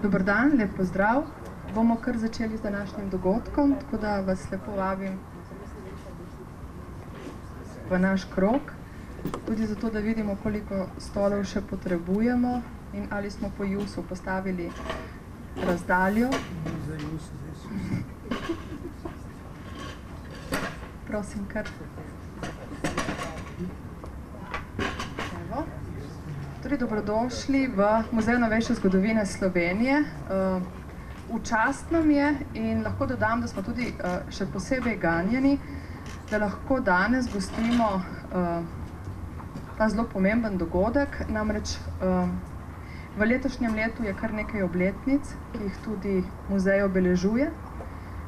Dober dan, lep pozdrav. Bomo kar začeli z današnjim dogodkom, tako da vas lepo vabim v naš krog. Tudi zato, da vidimo, koliko stolov še potrebujemo in ali smo po JUS-u postavili razdaljo. Prosim, kar. Evo. Torej, dobrodošli v Muzej novejše zgodovine Slovenije. V čast nam je in lahko dodam, da smo tudi še posebej ganjeni, da lahko danes gostimo ta zelo pomemben dogodek. Namreč v letošnjem letu je kar nekaj obletnic, ki jih tudi muzej obeležuje.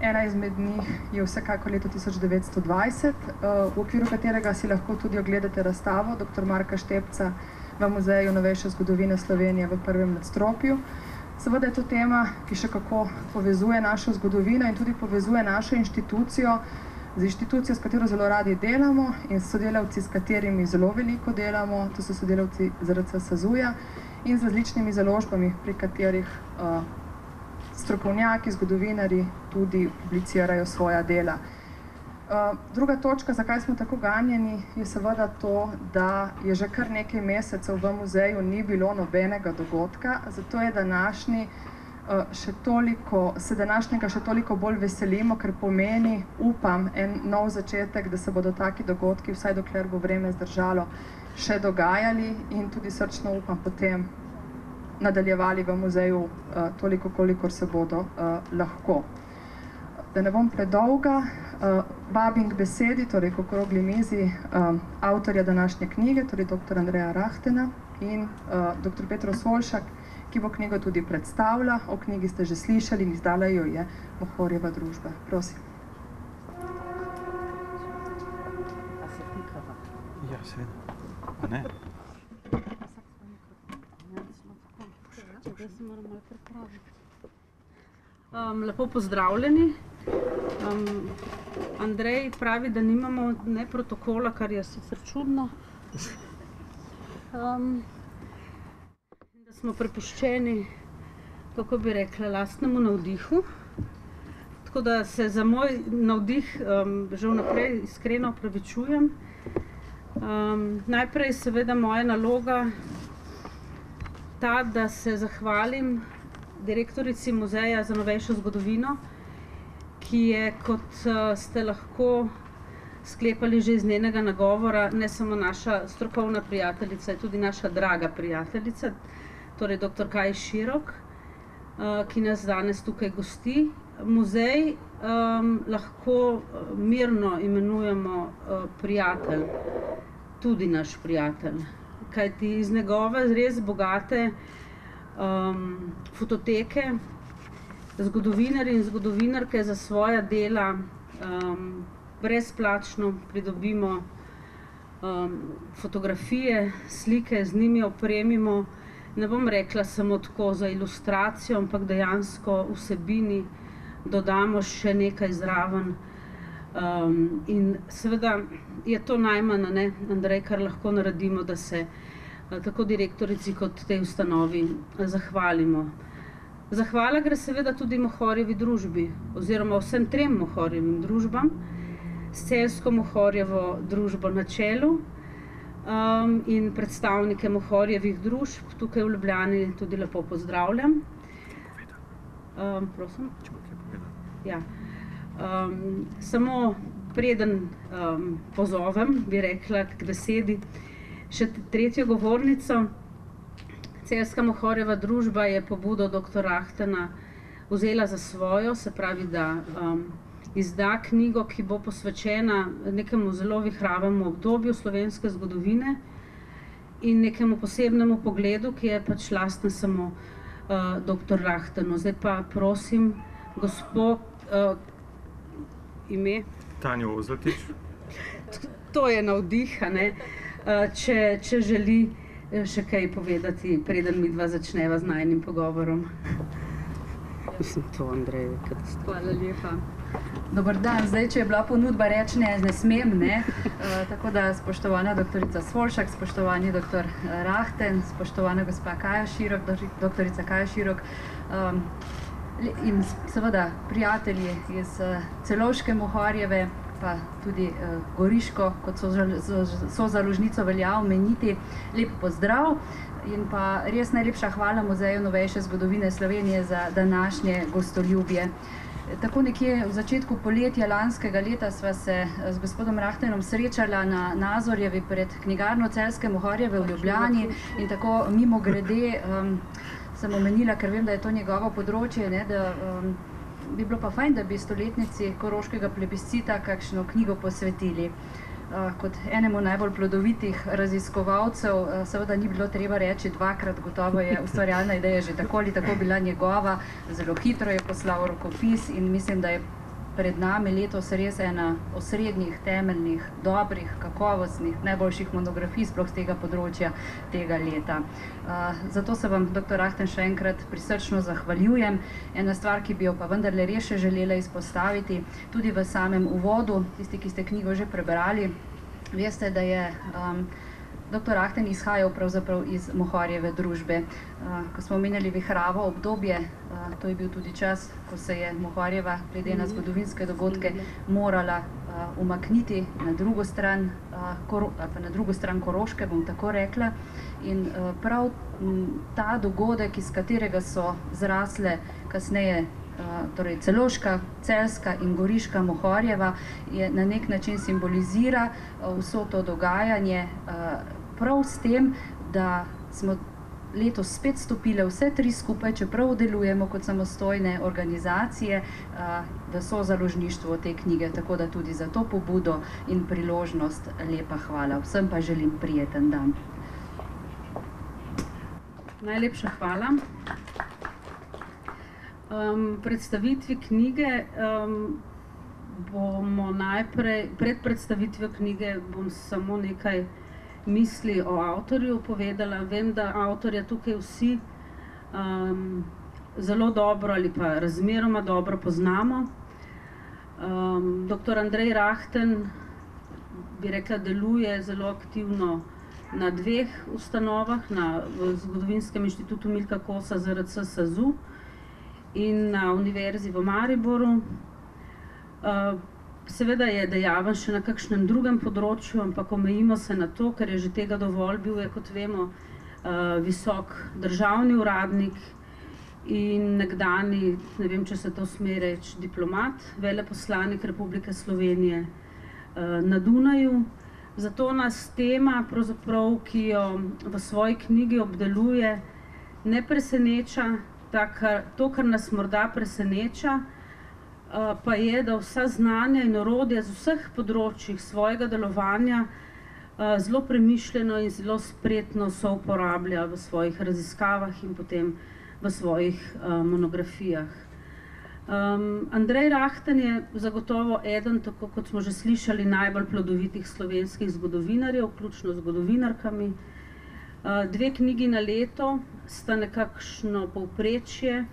Ena izmed njih je vsekako leto 1920, v okviru katerega si lahko tudi ogledate razstavo dr. Marka Štepca v Muzeju novejše zgodovine Slovenije v prvem nadstropju. Seveda je to tema, ki še kako povezuje našo zgodovino in tudi povezuje našo inštitucijo z inštitucijo, s katero zelo radi delamo in s sodelavci, s katerimi zelo veliko delamo, to so sodelavci ZRC SAZU-ja in z različnimi založbami, pri katerih strokovnjaki, zgodovinari tudi publicirajo svoja dela. Druga točka, zakaj smo tako ganjeni, je seveda to, da je že kar nekaj mesecev v muzeju ni bilo nobenega dogodka, zato je se današnjega še toliko bolj veselimo, ker pomeni, upam, en nov začetek, da se bodo taki dogodki, vsaj dokler bo vreme zdržalo, še dogajali in tudi srčno upam potem nadaljevali v muzeju toliko, kolikor se bodo lahko. Da ne bom predolga, vabim k besedi, torej k okrogli mizi, avtorja današnje knjige, torej dr. Andreja Rahtena in dr. Petro Solšak, ki bo knjigo tudi predstavila. O knjigi ste že slišali in izdala jo je Mohorjeva družba. Prosim. Ja, seveda. A ne? Lepo pozdravljeni. Andrej pravi, da nimamo ne protokola, kar je sicer čudno. Da smo prepuščeni, kako bi rekla, lastnemu navdihu. Tako da se za moj navdih že vnaprej iskreno opravičujem. Najprej seveda moja naloga ta, da se zahvalim direktorici Muzeja za novejšo zgodovino, ki je, kot ste lahko sklepali že iz njenega nagovora, ne samo naša strokovna prijateljica, je tudi naša draga prijateljica, torej dr. Kaj Širok, ki nas danes tukaj gosti. Muzej lahko mirno imenujemo prijatelj, tudi naš prijatelj, kajti iz njegove res bogate fototeke zgodovinarji in zgodovinarke za svoja dela brezplačno pridobimo fotografije, slike, z njimi opremimo, ne bom rekla samo tako za ilustracijo, ampak dejansko vsebini dodamo še nekaj zraven. In seveda je to najmanj, ne, Andrej, kar lahko naredimo, da se tako direktorici kot tej ustanovi zahvalimo. Zahvala gre seveda tudi Mohorjevi družbi, oziroma vsem trem Mohorjevim družbam, s Celjsko Mohorjevo družbo na čelu in predstavnike Mohorjevih družb tukaj v Ljubljani tudi lepo pozdravljam. Prosim? Ja. Samo preden pozovem, bi rekla, k besedi še tretjo govornico. Celjska Mohorjeva družba je pobudo dr. Rahtena vzela za svojo, se pravi, da izda knjigo, ki bo posvečena nekemu zelo vihravemu obdobju slovenske zgodovine in nekemu posebnemu pogledu, ki je pač lasten samo dr. Rahtenu. Zdaj pa prosim, gospod, ime? Tanjo Ozletič. To je navdih, a ne? Če želi še kaj povedati, preden midva začneva z najinim pogovorom. Mislim, to, Andrej, katastrofa. Hvala lepa. Dober dan, zdaj, če je bila ponudba reči ne smem, ne. Tako da spoštovana doktorica Svolšak, spoštovani doktor Rahten, spoštovana gospa Kaja Širok, doktorica Kaja Širok in seveda prijatelji iz Celovške Mohorjeve, pa tudi Goriško, kot so založnico velja omeniti. Lep pozdrav in pa res najlepša hvala Muzeju novejše zgodovine Slovenije za današnje gostoljubje. Tako nekje v začetku poletja lanskega leta sva se z gospodom Rahtenom srečala na Nazorjevi pred knjigarno Celjske Mohorjeve v Ljubljani in tako mimogrede sem omenila, ker vem, da je to njegovo področje, ne, da bi bilo pa fajn, da bi stoletnici koroškega plebiscita kakšno knjigo posvetili. Kot enemu najbolj plodovitih raziskovalcev seveda ni bilo treba reči dvakrat, gotovo je ustvarjalna ideja že tako ali tako bila njegova, zelo hitro je poslal rokopis in mislim, da je pred nami letos res ena osrednjih, temeljnih, dobrih, kakovostnih, najboljših monografij sploh z tega področja tega leta. Zato se vam, dr. Rahten, še enkrat prisrčno zahvaljujem. Ena stvar, ki bi jo pa vendarle res še želela izpostaviti, tudi v samem uvodu, tisti, ki ste knjigo že prebrali, veste, da je dr. Rahten izhajal pravzaprav iz Mohorjeve družbe. Ko smo omenjali vihravo obdobje, to je bil tudi čas, ko se je Mohorjeva, glede na zgodovinske dogodke, morala umakniti na drugo stran Koroške, bom tako rekla. In prav ta dogodek, iz katerega so zrasle kasneje torej Celovška, Celjska in Goriška Mohorjeva, je na nek način simbolizira vso to dogajanje prav s tem, da smo letos spet stopile vse tri skupaj, čeprav delujemo kot samostojne organizacije v sozaložništvu te knjige, tako da tudi za to pobudo in priložnost lepa hvala. Vsem pa želim prijeten dan. Najlepša hvala. Predstavitvi knjige bomo najprej, pred predstavitvijo knjige bom samo nekaj misli o avtorju povedala. Vem, da avtorja tukaj vsi zelo dobro ali pa razmeroma dobro poznamo. Dr. Andrej Rahten, bi rekla, deluje zelo aktivno na dveh ustanovah, v Zgodovinskem inštitutu Milka Kosa ZRC SAZU in na Univerzi v Mariboru. Seveda je dejaven še na kakšnem drugem področju, ampak omejimo se na to, ker je že tega dovolj. Bil je, kot vemo, visok državni uradnik in nekdani, ne vem, če se to sme reči, diplomat, veleposlanik Republike Slovenije na Dunaju. Zato nas tema, pravzaprav, ki jo v svoji knjigi obdeluje, ne preseneča. To, kar nas morda preseneča, pa je, da vsa znanja in orodja z vseh področjih svojega delovanja zelo premišljeno in zelo spretno souporablja v svojih raziskavah in potem v svojih monografijah. Andrej Rahten je zagotovo eden, tako kot smo že slišali, najbolj plodovitih slovenskih zgodovinarjev, vključno z zgodovinarkami. Dve knjigi na leto sta nekakšno povprečje.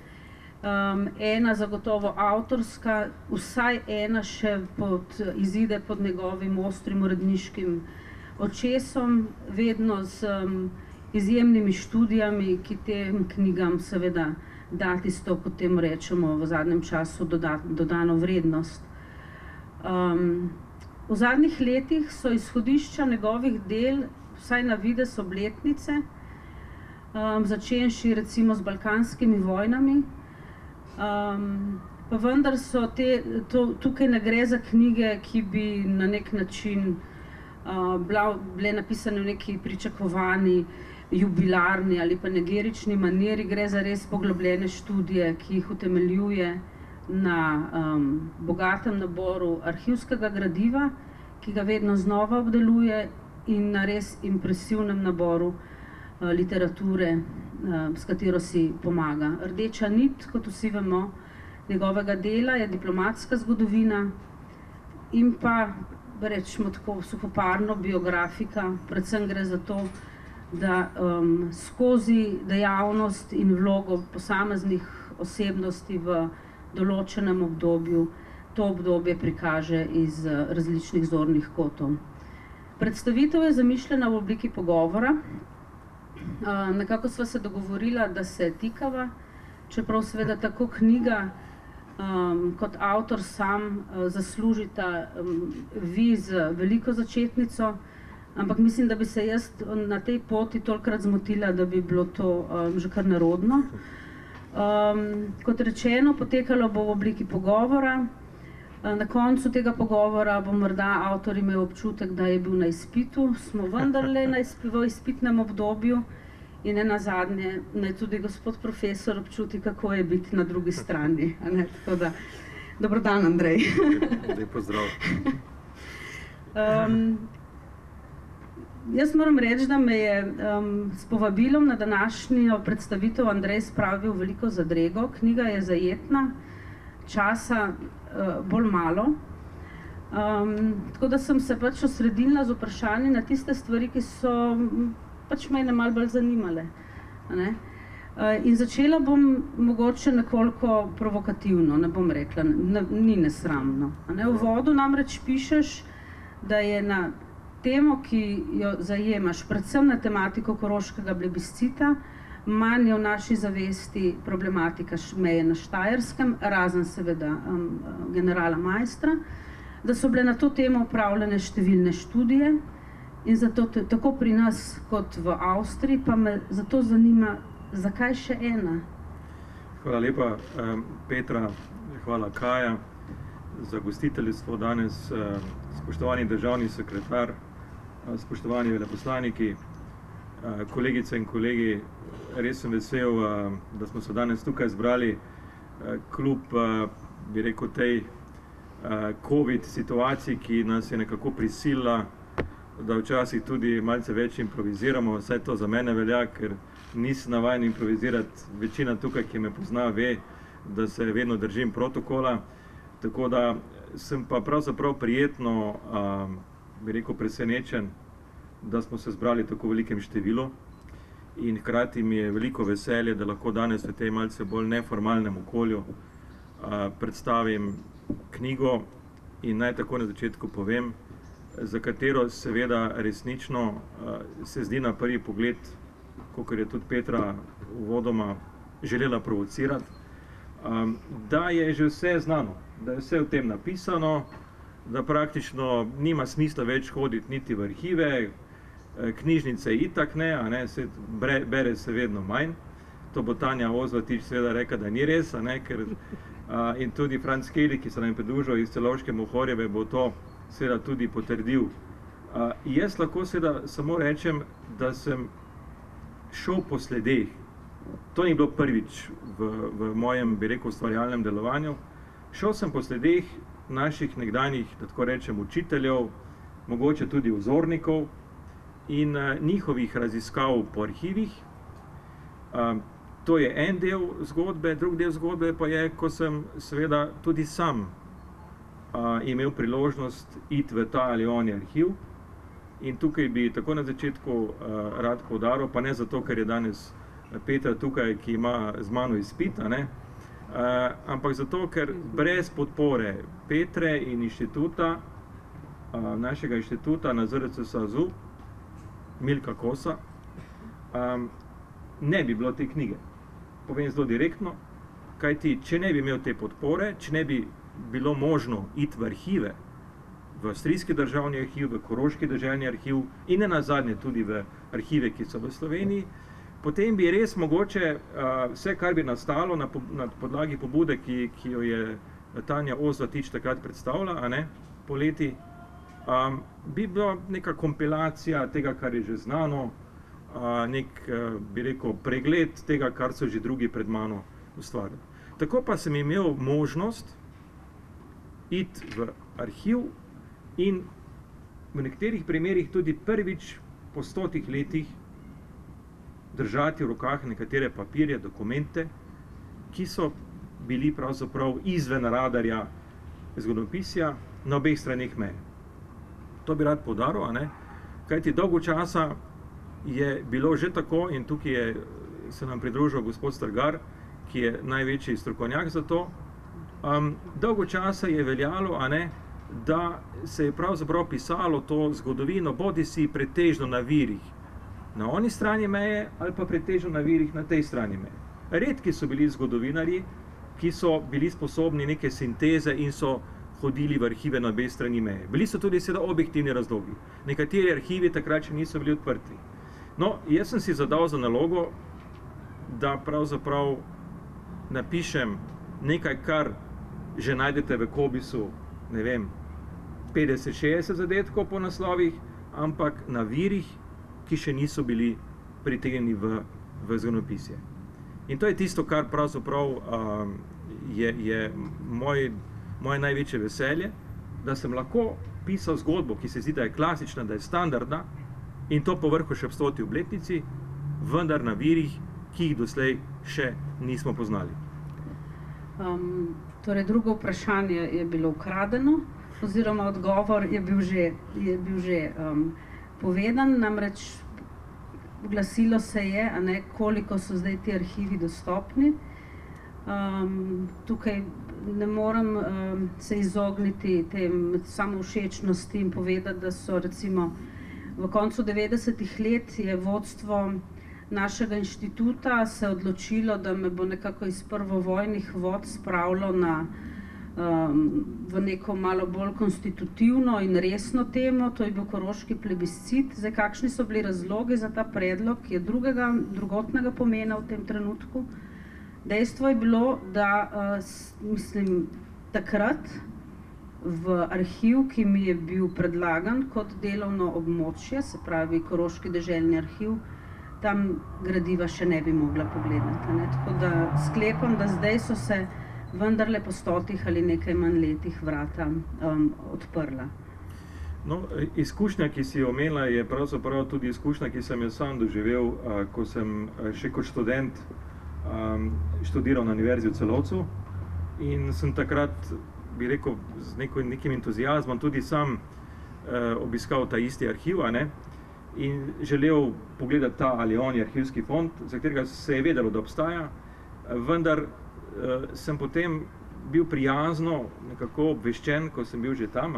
Ena zagotovo avtorska, vsaj ena še izide pod njegovim ostrim uredniškim očesom, vedno z izjemnimi študijami, ki tem knjigam seveda da tisto, kot temu rečemo v zadnjem času, dodano vrednost. V zadnjih letih so izhodišča njegovih del, vsaj na videz, obletnice, začenši recimo z balkanskimi vojnami. Pa vendar so tukaj ne gre za knjige, ki bi na nek način bile napisane v neki pričakovani, jubilarni ali pa negerični maniri. Gre za res poglobljene študije, ki jih utemeljuje na bogatem naboru arhivskega gradiva, ki ga vedno znova obdeluje, in na res impresivnem naboru literature, s katero si pomaga. Rdeča nit, kot vsi vemo, njegovega dela je diplomatska zgodovina in pa, rečemo tako, suhoparno biografika. Predvsem gre za to, da skozi dejavnost in vlogo posameznih osebnosti v določenem obdobju to obdobje prikaže iz različnih zornih kotov. Predstavitev je zamišljena v obliki pogovora. Nekako sva se dogovorila, da se tikava, čeprav seveda tako knjiga kot avtor sam zaslužita vi z veliko začetnico, ampak mislim, da bi se jaz na tej poti tolikrat zmotila, da bi bilo to že kar nerodno. Kot rečeno, potekalo bo v obliki pogovora. Na koncu tega pogovora bo morda avtor imel občutek, da je bil na izpitu, smo vendarle v izpitnem obdobju in nenazadnje naj tudi gospod profesor občuti, kako je biti na drugi strani. Tako da, dober dan, Andrej. Lep pozdrav. Jaz moram reči, da me je s povabilom na današnjo predstavitev Andrej spravil veliko zadrego. Knjiga je zajetna, časa bolj malo. Tako da sem se pač osredila z vprašanji na tiste stvari, ki so pač mene malo bolj zanimale. In začela bom mogoče nekoliko provokativno, ne bom rekla, ni nesramno. V uvodu namreč pišeš, da je na temo, ki jo zajemaš, predvsem na tematiko koroškega plebiscita, manj je v naši zavesti problematika meje na Štajerskem, razen seveda generala Maistra, da so bile na to temo opravljene številne študije in zato tako pri nas kot v Avstriji, pa me zato zanima, zakaj še ena? Hvala lepa, Petra, hvala Kaja za gostiteljstvo danes, spoštovani državni sekretar, spoštovani veleposlaniki, kolegice in kolegi, res sem vesel, da smo se danes tukaj zbrali kljub, bi rekel, tej COVID situaciji, ki nas je nekako prisilila, da včasih tudi malce več improviziramo. Vsaj to za mene velja, ker nisem navajen improvizirati. Večina tukaj, ki me pozna, ve, da se vedno držim protokola. Tako da sem pa pravzaprav prijetno, bi rekel, presenečen, da smo se zbrali tako v velikem številu. In hkrati mi je veliko veselje, da lahko danes v tej malce bolj neformalnem okolju predstavim knjigo in naj tako na začetku povem, za katero seveda resnično se zdi na prvi pogled, kakor je tudi Petra uvodoma želela provocirati, da je že vse znano, da je vse v tem napisano, da praktično nima smisla več hoditi niti v arhive, knjižnice itak ne, bere se vedno manj. To bo Tanja Ozvatič seveda rekla, da ni res, ker in tudi Franc Keli, ki se nam je pridružil iz Celovške Mohorjeve, bo to seveda tudi potrdil. Jaz lahko seveda samo rečem, da sem šel po sledeh. To ni bilo prvič v mojem, bi rekel, ustvarjalnem delovanju. Šel sem po sledeh naših nekdanjih, da tako rečem, učiteljev, mogoče tudi vzornikov in njihovih raziskav po arhivih. To je en del zgodbe, drug del zgodbe pa je, ko sem seveda tudi sam imel priložnost iti v ta ali oni arhiv. In tukaj bi tako na začetku rad poudaril, pa ne zato, ker je danes Petra tukaj, ki ima z mano izpit, ampak zato, ker brez podpore Petre in inštituta, našega inštituta na ZRC SAZU, Milka Kosa, ne bi bilo te knjige. Povem zelo direktno, kajti če ne bi imel te podpore, če ne bi bilo možno iti v arhive, v Avstrijski državni arhiv, v Koroški državni arhiv in nenazadnje tudi v arhive, ki so v Sloveniji, potem bi res mogoče vse, kar bi nastalo na podlagi pobude, ki jo je Tanja Ozvatič takrat predstavila, poleti, bi bila neka kompilacija tega, kar je že znano, nek, bi rekel, pregled tega, kar so že drugi pred mano ustvarili. Tako pa sem imel možnost iti v arhiv in v nekaterih primerih tudi prvič po 100 letih držati v rokah nekatere papirje, dokumente, ki so bili pravzaprav izven radarja zgodovinopisja na obeh straneh meje. To bi rad poudaril, kajti dolgo časa je bilo že tako in tukaj se nam pridružil gospod Strgar, ki je največji strokovnjak za to, dolgo časa je veljalo, da se je pravzaprav pisalo to zgodovino bodisi pretežno na virih na oni strani meje ali pa pretežno na virih na tej strani meje. Redki so bili zgodovinarji, ki so bili sposobni neke sinteze in so hodili v arhive na obe strani meje. Bili so tudi seveda objektivni razlogi. Nekateri arhivi takrat še niso bili odprti. No, jaz sem si zadal za nalogo, da pravzaprav napišem nekaj, kar že najdete v Cobisu, ne vem, 50-60 zadetkov po naslovih, ampak na virih, ki še niso bili pritegnjeni v zgodovinopisje. In to je tisto, kar pravzaprav je moje največje veselje, da sem lahko pisal zgodbo, ki se zdi, da je klasična, da je standardna, in to povrhu še ob 100. obletnici, vendar na virih, ki jih doslej še nismo poznali. Torej, drugo vprašanje je bilo ukradeno, oziroma odgovor je bil že povedan, namreč glasilo se je, koliko so zdaj ti arhivi dostopni. Tukaj ne morem se izogniti tem samovšečnosti in povedati, da so recimo v koncu 90-ih let je vodstvo našega inštituta se odločilo, da me bo nekako iz prvovojnih vod spravilo v neko malo bolj konstitutivno in resno temo, to je bil koroški plebiscit. Zdaj, kakšni so bili razlogi za ta predlog, je drugotnega pomena v tem trenutku. Dejstvo je bilo, da takrat v arhiv, ki mi je bil predlagan kot delovno območje, se pravi Koroški deželni arhiv, tam gradiva še ne bi mogla pogledati. Tako da sklepam, da zdaj so se vendarle po 100 ali nekaj manj letih vrata odprla. No, izkušnja, ki si jo imela, je pravzaprav tudi izkušnja, ki sem jo sam doživel, ko sem še kot študent študiral na Univerzi v Celovcu in sem takrat, bi rekel, z nekim entuziazmom tudi sam obiskal ta isti arhiv, in želel pogledati ta ali oni arhivski fond, za katerega se je vedelo, da obstaja, vendar sem potem bil prijazno nekako obveščen, ko sem bil že tam,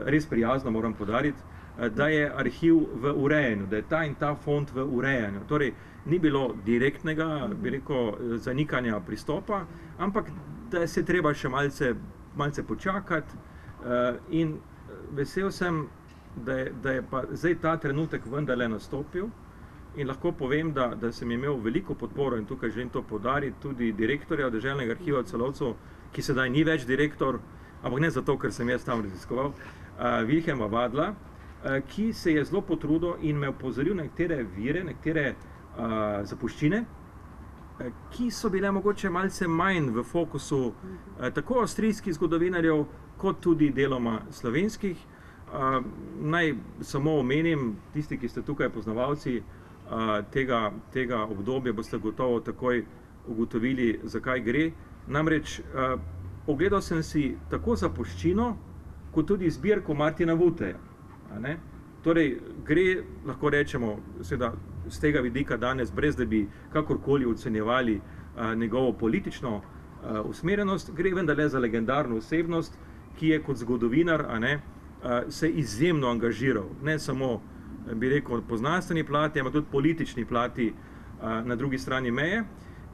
res prijazno moram poudariti, da je arhiv v urejanju, da je ta in ta fond v urejanju. Torej, ni bilo direktnega, bi rekel, zanikanja pristopa, ampak da se treba še malce počakati in vesel sem, da je pa zdaj ta trenutek vendarle nastopil in lahko povem, da sem imel veliko podporo in tukaj želim to poudariti, tudi direktorja Deželnega arhiva v Celovcu, ki sedaj ni več direktor, ampak ne zato, ker sem jaz tam raziskoval, Vilhelma Vadla, ki se je zelo potrudil in me opozoril na nekatere vire, nekatere zapuščine, ki so bile mogoče malce manj v fokusu tako avstrijskih zgodovinarjev, kot tudi deloma slovenskih. Naj samo omenim, tisti, ki ste tukaj poznavalci tega obdobja, boste gotovo takoj ugotovili, zakaj gre. Namreč ogledal sem si tako zapuščino, kot tudi zbirko Martina Vuteja. Torej, gre, lahko rečemo, seveda z tega vidika danes, brez da bi kakorkoli ocenjevali njegovo politično usmerjenost, gre vendarle za legendarno osebnost, ki je kot zgodovinar se izjemno angažiral, ne samo, bi rekel, po znanstveni plati, ampak tudi politični plati na drugi strani meje.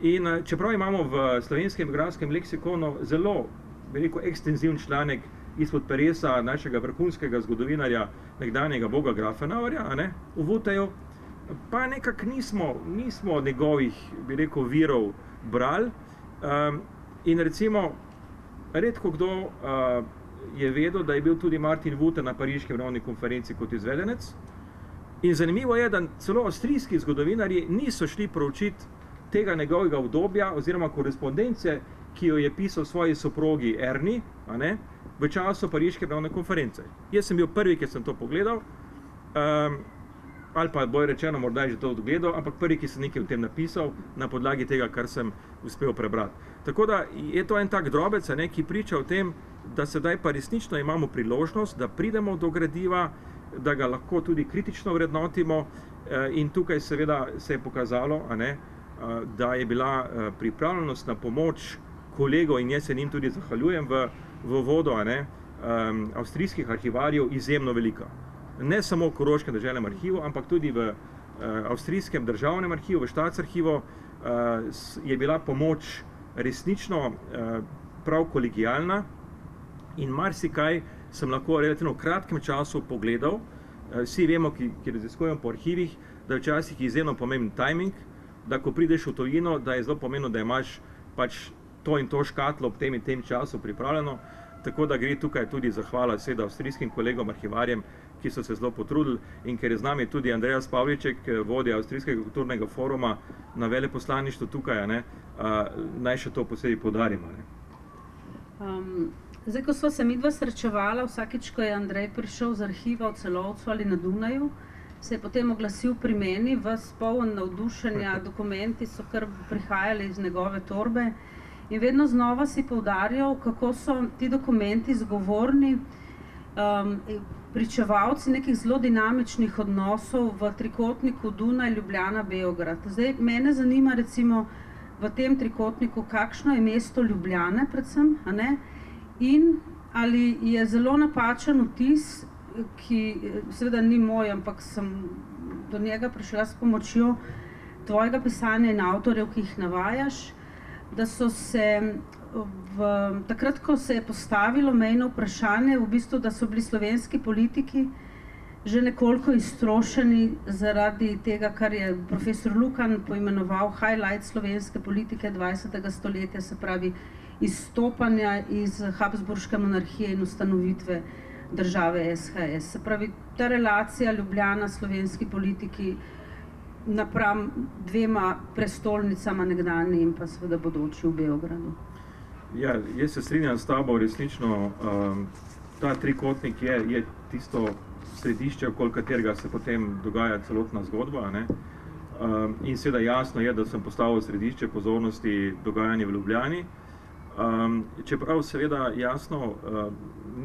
In čeprav imamo v slovenskem geografskem leksikonu zelo, bi rekel, ekstenziven članek izpod peresa našega vrhunskega zgodovinarja, nekdanjega boga Grafenauerja, v Vuteju, pa nekako nismo njegovih, bi rekel, virov brali. In recimo, redko kdo je vedel, da je bil tudi Martin Vute na Pariški mirovni konferenci kot izvedenec. In zanimivo je, da celo avstrijski zgodovinarji niso šli proučiti tega njegovega obdobja oziroma korespondence, ki jo je pisal svoji soprogi Erni, v času Pariške mirovne konference. Jaz sem bil prvi, ki sem to pogledal, ali pa bolj rečeno, morda je že to odgledal, ampak prvi, ki sem nekaj o tem napisal na podlagi tega, kar sem uspel prebrati. Tako da je to en tak drobec, ki priča o tem, da sedaj pa resnično imamo priložnost, da pridemo do gradiva, da ga lahko tudi kritično vrednotimo in tukaj seveda se je pokazalo, da je bila pripravljenost na pomoč kolegov, in jaz se njim tudi zahvaljujem v vodo, avstrijskih arhivarjev izjemno velika. Ne samo v Koroškem državnem arhivu, ampak tudi v avstrijskem državnem arhivu, v Staatsarchivu je bila pomoč resnično prav kolegijalna in marsikaj sem lahko v relativno kratkem času pogledal. Vsi vemo, ki raziskujemo po arhivih, da je včasih izjemno pomemben timing, da ko prideš v tujino, da je zelo pomembno, da imaš pač to in to škatlo ob tem in tem času pripravljeno. Tako da gre tukaj tudi zahvala seveda avstrijskim kolegom arhivarjem, ki so se zelo potrudili, in ker je z nami tudi Andreas Pavliček, vodja Avstrijskega kulturnega foruma na veleposlaništvu tukaj, naj še to posebej poudarimo. Zdaj, ko sva se midva srečevala, vsakič, ko je Andrej prišel z arhiva v Celovcu ali na Dunaju, se je potem oglasil pri meni, ves poln navdušenja, dokumenti so kar prihajali iz njegove torbe in vedno znova si poudarjal, kako so ti dokumenti zgovorni, pričevalci nekih zelo dinamičnih odnosov v trikotniku Dunaj, Ljubljana, Beograd. Zdaj, mene zanima recimo v tem trikotniku, kakšno je mesto Ljubljane predvsem, in ali je zelo napačen vtis, ki seveda ni moj, ampak sem do njega prišla s pomočjo tvojega pisanja in avtorjev, ki jih navajaš, da so se takrat, ko se je postavilo mejno vprašanje, v bistvu, da so bili slovenski politiki že nekoliko iztrošeni zaradi tega, kar je profesor Lukan poimenoval highlight slovenske politike 20. stoletja, se pravi izstopanja iz Habsburške monarhije in ustanovitve države SHS. Se pravi, ta relacija Ljubljana, slovenski politiki napram dvema prestolnicama nekdanji in pa seveda bodoči v Beogradu. Ja, jaz se strinjam s tabo, resnično ta trikotnik je tisto središče, okoli katerega se potem dogaja celotna zgodba, in seveda jasno je, da sem postavil središče pozornosti dogajanja v Ljubljani, čeprav seveda jasno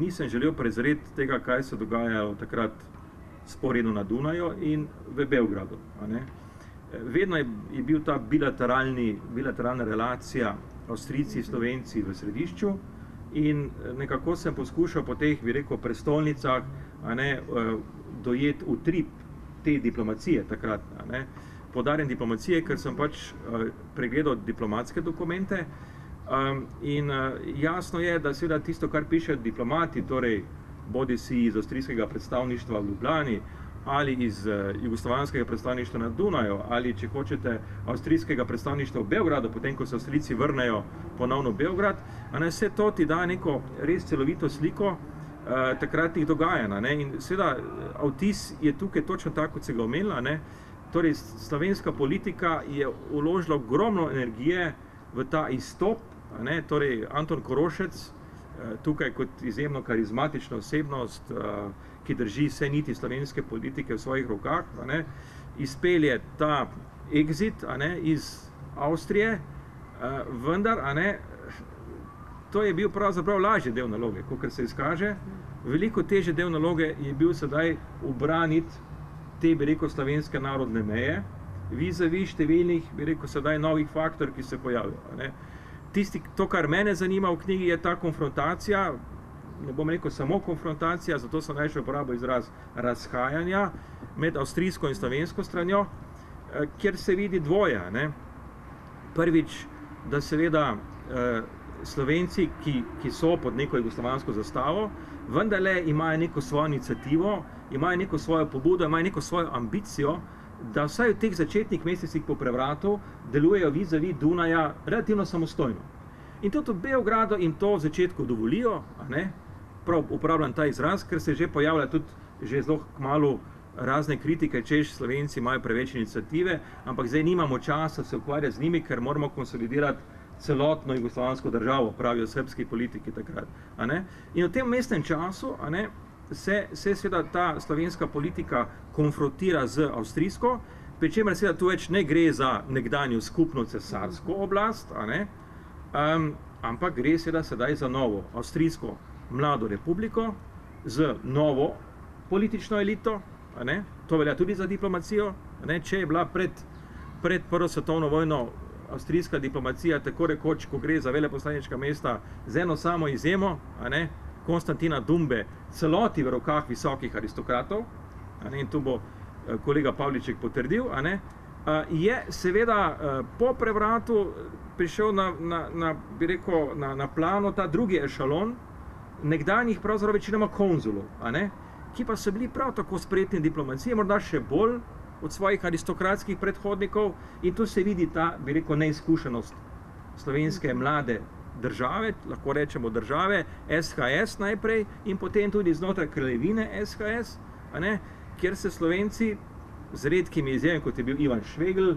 nisem želel prezreti tega, kaj se dogaja takrat sporedno na Dunaju in v Beogradu. Vedno je bil ta bilateralna relacija Avstrijci, Slovenci v središču in nekako sem poskušal po teh, bi rekel, prestolnicah dojeti utrip te diplomacije takrat. Podarjen diplomacije, ker sem pač pregledal diplomatske dokumente in jasno je, da seveda tisto, kar pišejo diplomati, torej bodi si iz avstrijskega predstavništva v Ljubljani ali iz jugoslovanskega predstavništva na Dunaju ali, če hočete, avstrijskega predstavništva v Beogradu, potem, ko se Avstrijci vrnejo ponovno v Beograd, vse to ti da neko res celovito sliko takratnih dogajanj. In seveda, vtis je tukaj točno tako, kot se ga omenila. Torej, slovenska politika je vložila ogromno energije v ta izstop. Torej, Anton Korošec, tukaj kot izjemno karizmatična osebnost, ki drži vse niti slovenske politike v svojih rokah, izpelje ta exit iz Avstrije, vendar to je bil pravzaprav lažji del naloge, kakor se izkaže. Veliko težji del naloge je bil sedaj ubraniti te, bi rekel, slovenske narodne meje, vis-a-vis številnih, bi rekel, sedaj novih faktorjev, ki se pojavljajo. To, kar mene zanima v knjigi, je ta konfrontacija, ne bom rekel samo konfrontacija, zato sem najšel uporabil izraz razhajanja med avstrijsko in slovensko stranjo, kjer se vidi dvoje. Prvič, da seveda Slovenci, ki so pod neko jugoslovansko zastavo, vendarle imajo neko svojo iniciativo, imajo neko svojo pobudo, imajo neko svojo ambicijo, da vsaj v teh začetnih mesecih po prevratu delujejo vis-a-vis Dunaja relativno samostojno. In tudi v Beogradu jim to v začetku dovolijo, prav uporabljam ta izraz, ker se že pojavlja tudi že zelo kmalu razne kritike, češ Slovenci imajo preveč iniciative, ampak zdaj nimamo časa se ukvarjati z njimi, ker moramo konsolidirati celotno jugoslovansko državo, pravijo srbski politiki takrat. In v tem mestnem času se seveda ta slovenska politika konfrontira z avstrijsko, pri čemer seveda tu več ne gre za nekdanjo skupno cesarsko oblast, ampak gre seveda sedaj za novo avstrijsko mlado republiko z novo politično elito, to velja tudi za diplomacijo, če je bila pred Prvo svetovno vojno avstrijska diplomacija tako rekoč, ko gre za veleposlaniška mesta, z eno samo izjemo, Konstantina Dumbe, celoti v rokah visokih aristokratov, in tu bo kolega Pavliček potrdil, je seveda po prevratu prišel na plano ta drugi ešalon nekdanjih pravzaprav večinoma konzulov, ki pa so bili prav tako spretni diplomacije, morda še bolj od svojih aristokratskih predhodnikov, in tu se vidi ta, neizkušenost slovenske mlade države, lahko rečemo države, SHS najprej in potem tudi znotraj kraljevine SHS, kjer se Slovenci z redkimi izjemami, kot je bil Ivan Švegl,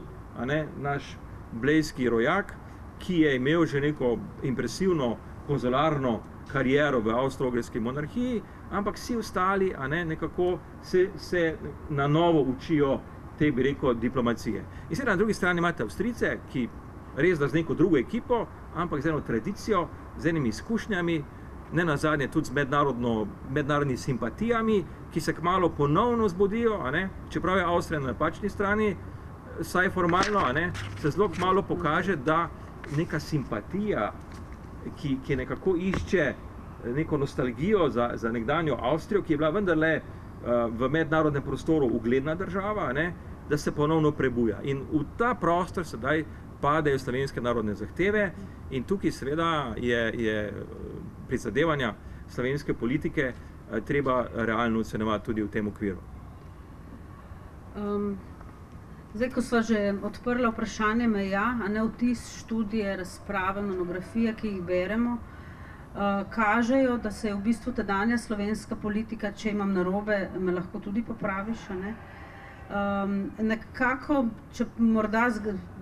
naš blejski rojak, ki je imel že neko impresivno konzularno kariero v Avstro-Ogrski monarhiji, ampak vsi ostali nekako se na novo učijo te, diplomacije. In seveda na drugi strani imate Avstrijce, ki res da z neko drugo ekipo, ampak z eno tradicijo, z enimi izkušnjami, ne nazadnje tudi z mednarodnimi simpatijami, ki se kmalu ponovno zbudijo, čeprav je Avstrija na napačni strani, vsaj formalno, se zelo kmalu pokaže, da neka simpatija, ki nekako išče neko nostalgijo za nekdanjo Avstrijo, ki je bila vendarle v mednarodnem prostoru ugledna država, da se ponovno prebuja. In v ta prostor sedaj padejo slovenske narodne zahteve in tukaj seveda je prizadevanja slovenske politike treba realno ocenjevati tudi v tem okviru. Zdaj, ko sva že odprla vprašanje meja, vtis, študije, razprave, monografije, ki jih beremo, kažejo, da se je v bistvu tedanja slovenska politika, če imam narobe, me lahko tudi popraviš, nekako, če morda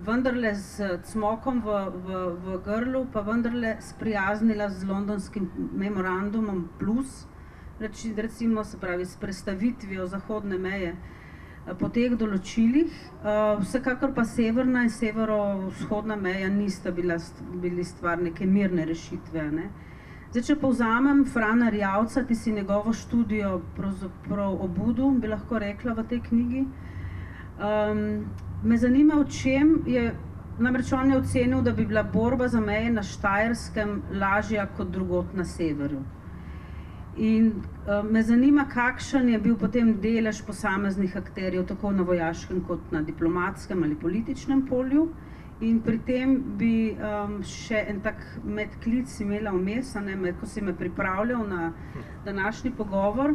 vendarle z cmokom v grlu, pa vendarle sprijaznila z londonskim memorandumom plus, recimo, se pravi, s prestavitvijo zahodne meje po teh določilih. Vsekakor pa severna in severovzhodna meja nista bili stvar neke mirne rešitve. Zdaj, če povzamem Frana Erjavca, ti si njegovo študijo pravzaprav obudu, bi lahko rekla v tej knjigi. Me zanima, v čem je, namreč on je ocenil, da bi bila borba za meje na Štajerskem lažja kot drugod na severu. In me zanima, kakšen je bil potem delež posameznih akterjev, tako na vojaškem kot na diplomatskem ali političnem polju. In pri tem bi še en tak medklic imela vmes, ko si me pripravljal na današnji pogovor,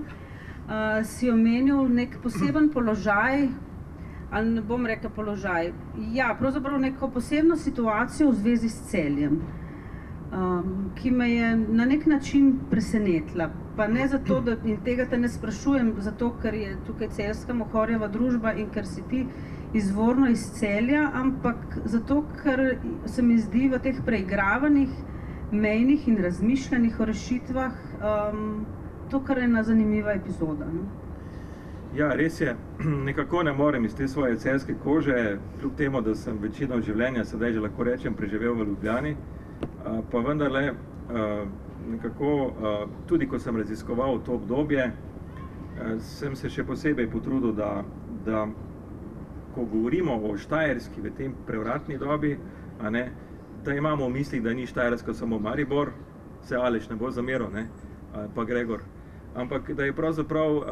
si omenil nek poseben položaj, ali ne bom rekla položaj, pravzaprav neko posebno situacijo v zvezi s Celjem, ki me je na nek način presenetila. Pa ne zato, in tega te ne sprašujem, zato, ker je tukaj celjska Mohorjeva družba in ker si ti izvorno iz Celja, ampak zato, ker se mi zdi v teh preigravanih, mejnih in razmišljenih o rešitvah to, kar je ena zanimiva epizoda. Ja, res je. Nekako ne morem iz te svoje celjske kože, kljub temu, da sem večino življenja, sedaj že lahko rečem, preživel v Ljubljani, pa vendarle nekako, tudi ko sem raziskoval to obdobje, sem se še posebej potrudil, da ko govorimo o Štajerski v tem prevratni dobi, da imamo v mislih, da ni Štajerska samo Maribor, se Aleš ne bo zameril, pa Gregor, ampak da je pravzaprav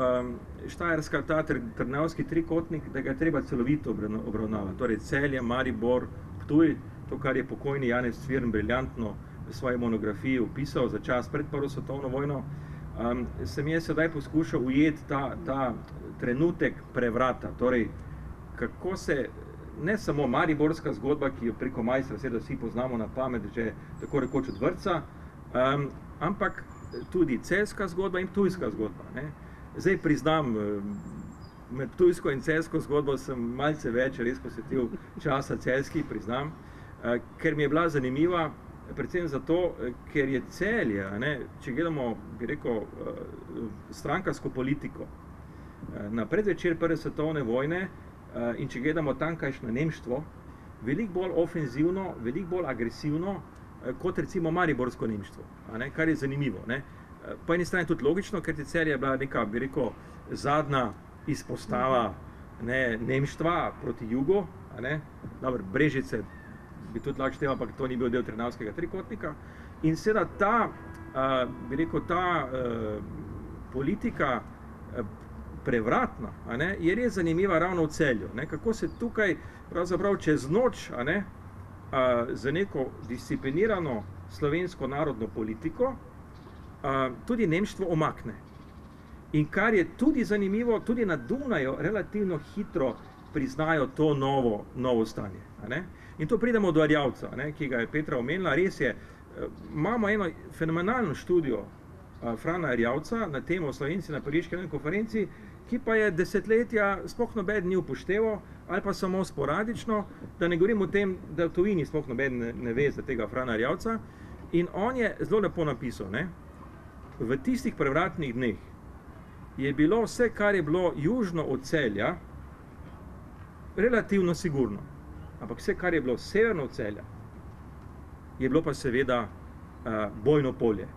Štajerska ta trnavski trikotnik, da ga je treba celovito obravnavati, torej Celje, Maribor, Ptuj, to, kar je pokojni Janez Cvirn briljantno v svoji monografiji opisal za čas pred Prvo svetovno vojno, sem jaz sedaj poskušal ujeti ta trenutek prevrata, torej kako se, ne samo mariborska zgodba, ki jo preko Majstra seveda vsi poznamo na pamet, že tako rekoč od vrtca, ampak tudi celjska zgodba in ptujska zgodba. Zdaj priznam, med ptujsko in celjsko zgodbo sem malce več res posvetil časa celjski, priznam, ker mi je bila zanimiva, predvsem zato, ker je Celje, če gledamo, bi rekel, strankarsko politiko, na predvečer Prve svetovne vojne in če gledamo tamkajšnje nemštvo, veliko bolj ofenzivno, veliko bolj agresivno, kot recimo mariborsko nemštvo, kar je zanimivo. Po eni strani tudi logično, ker Celje je bila neka, bi rekel, zadnja izpostava nemštva proti jugu, Brežice bi tudi lahko štel, ampak to ni bil del Trnavskega trikotnika. In seveda ta, bi rekel, ta politika prevratna, a ne, je res zanimiva ravno v Celju, ne, kako se tukaj pravzaprav čez noč, a ne, za neko disciplinirano slovensko narodno politiko tudi nemštvo omakne. In kar je tudi zanimivo, tudi na Dunaju relativno hitro priznajo to novo stanje. A ne? In to pridemo do Erjavca, ki ga je Petra omenila. Res je, imamo eno fenomenalno študijo Frana Erjavca na temo Slovenci na Pariški konferenci, ki pa je desetletja sploh noben ni upošteval, ali pa samo sporadično, da ne govorim o tem, da v tujini sploh noben ne ve za tega Frana Erjavca. In on je zelo lepo napisal, ne? V tistih prevratnih dneh je bilo vse, kar je bilo južno od Celja, relativno sigurno. Ampak vse, kar je bilo severno od Celja, je bilo pa seveda bojno polje.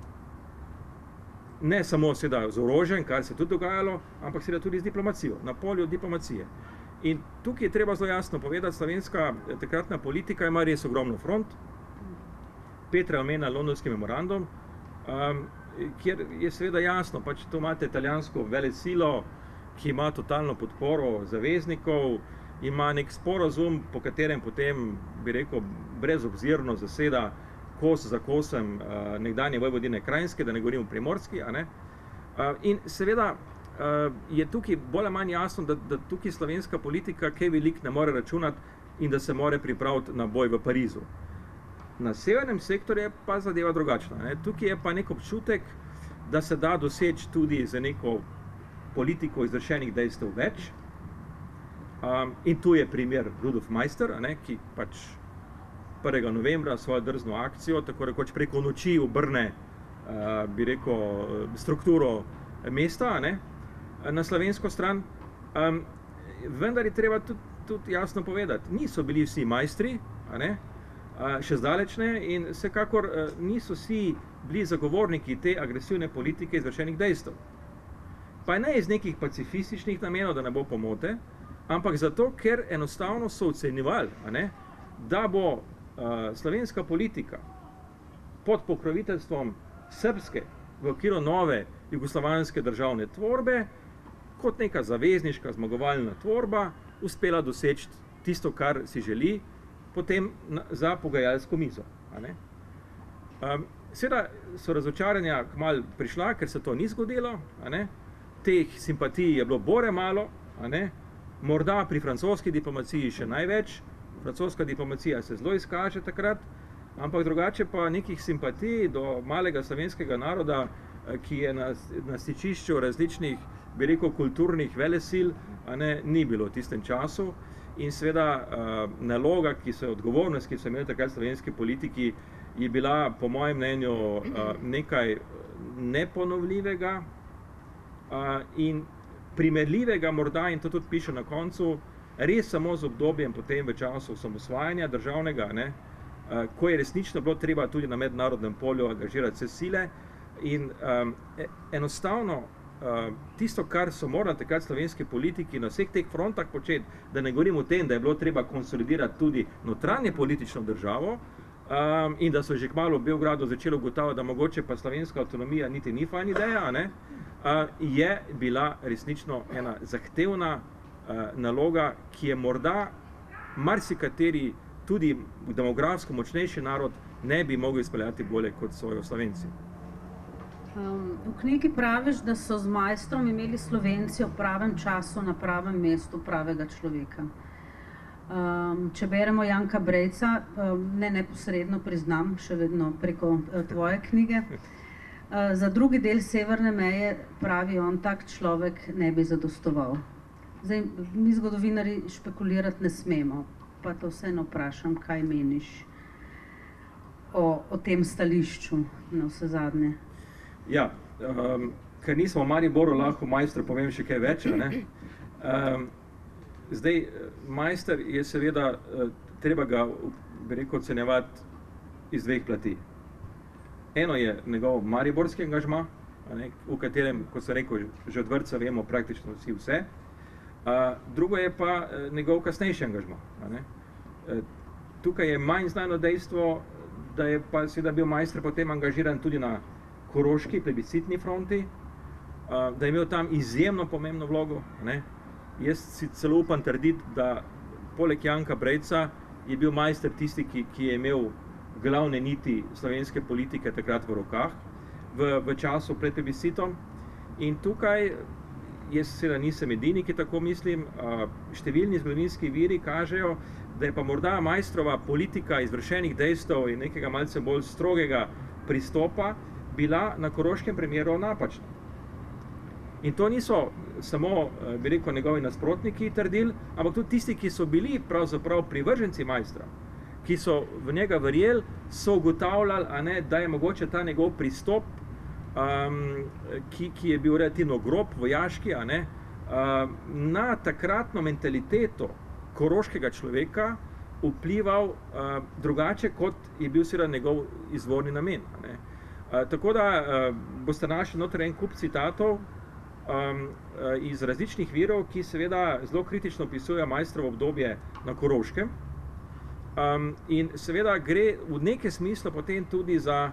Ne samo seveda z orožjem, kar se je tudi dogajalo, ampak seveda tudi z diplomacijo, na polju diplomacije. In tukaj je treba zelo jasno povedati, slovenska takratna politika ima res ogromno front. Petra je omenila londonski memorandum, kjer je seveda jasno, pač to imate italijansko velesilo, ki ima totalno podporo zaveznikov, ima nek sporazum, po katerem potem, bi rekel, brezobzirno zaseda kos za kosem nekdanje Vojvodine Krajinske, da ne govorim o Primorski, a ne? In seveda je tukaj bolj ali manj jasno, da tukaj slovenska politika kaj veliko ne more računati in da se more pripraviti na boj v Parizu. Na severnem sektorju je pa zadeva drugačna. Ne? Tukaj je pa nek občutek, da se da doseči tudi za neko politiko izrešenih dejstev več. In tu je primer Rudolf Meister, ki pač 1. novembra svojo drzno akcijo, tako rekoč preko noči obrne, bi rekel, strukturo mesta, na slovensko stran. Vendar je treba tudi jasno povedati, niso bili vsi majstri, še zdaleč ne, in vsekakor niso vsi bili zagovorniki te agresivne politike izvršenih dejstev. Pa ne iz nekih pacifističnih namenov, da ne bo pomote, ampak zato, ker enostavno so ocenjevali, da bo slovenska politika pod pokroviteljstvom srbske v okviru nove jugoslovanske državne tvorbe kot neka zavezniška zmagovalna tvorba uspela doseči tisto, kar si želi, potem za pogajalsko mizo. Seveda so razočaranja kmalu prišla, ker se to ni zgodilo, teh simpatij je bilo bore malo, morda pri francoski diplomaciji še največ, francoska diplomacija se zelo izkaže takrat, ampak drugače pa nekih simpatij do malega slovenskega naroda, ki je na stičišču različnih, bi rekel, kulturnih velesil, ni bilo v tistem času. In seveda naloga, odgovornost, ki so imeli takrat slovenski politiki, je bila, po mojem mnenju, nekaj neponovljivega in primerljivega morda, in to tudi piše na koncu, res samo z obdobjem potem v času osamosvajanja državnega, ko je resnično bilo treba tudi na mednarodnem polju angažirati vse sile in enostavno tisto, kar so morali takrat slovenski politiki na vseh teh frontah početi, da ne govorim o tem, da je bilo treba konsolidirati tudi notranje politično državo in da so že kmalu v Beogradu začeli ugotavljati, da mogoče pa slovenska avtonomija niti ni fajn ideja, je bila resnično ena zahtevna naloga, ki je morda marsikateri tudi demografsko močnejši narod ne bi mogel izpeljati bolje kot svojo Slovenci. V knjigi praviš, da so z Maestrom imeli Slovenci v pravem času na pravem mestu pravega človeka. Če beremo Janka Brejca, ne neposredno priznam, še vedno preko tvoje knjige, za drugi del severne meje, pravi on, tak človek ne bi zadostoval. Zdaj, mi zgodovinari špekulirati ne smemo, pa to vseeno vprašam, kaj meniš o tem stališču na vse zadnje. Ja, ker nismo v Mariboru, lahko Maestru povem še kaj več. Zdaj, Meister je seveda, treba ga, bi rekel, ocenjevati iz dveh plati. Eno je njegov mariborski angažma, v katerem, kot sem rekel, že od vrtca vemo praktično vse. Drugo je pa njegov kasnejši angažma. tukaj je manj znano dejstvo, da je pa seveda bil Maister potem angažiran tudi na koroški plebiscitni fronti, da je imel tam izjemno pomembno vlogo. Ne? Jaz si celo upam trditi, da poleg Janka Brejca je bil Maister tisti, ki je imel glavne niti slovenske politike takrat v rokah, v času pred plebiscitom. In tukaj, jaz seveda nisem edini, ki tako mislim, številni zgodovinski viri kažejo, da je pa morda Maistrova politika izvršenih dejstev in nekega malce bolj strogega pristopa bila na koroškem primeru napačna. In to niso samo, bi rekel, njegovi nasprotniki trdili, ampak tudi tisti, ki so bili pravzaprav privrženci Maistra, ki so v njega verjeli, so ugotavljali, da je mogoče ta njegov pristop, ki je bil relativno grob, vojaški, na takratno mentaliteto koroškega človeka vplival drugače, kot je bil seveda njegov izvorni namen. Tako da boste našli noter en kup citatov iz različnih virov, ki seveda zelo kritično opisujejo Maistrovo obdobje na Koroškem. In seveda gre v nekem smislu potem tudi za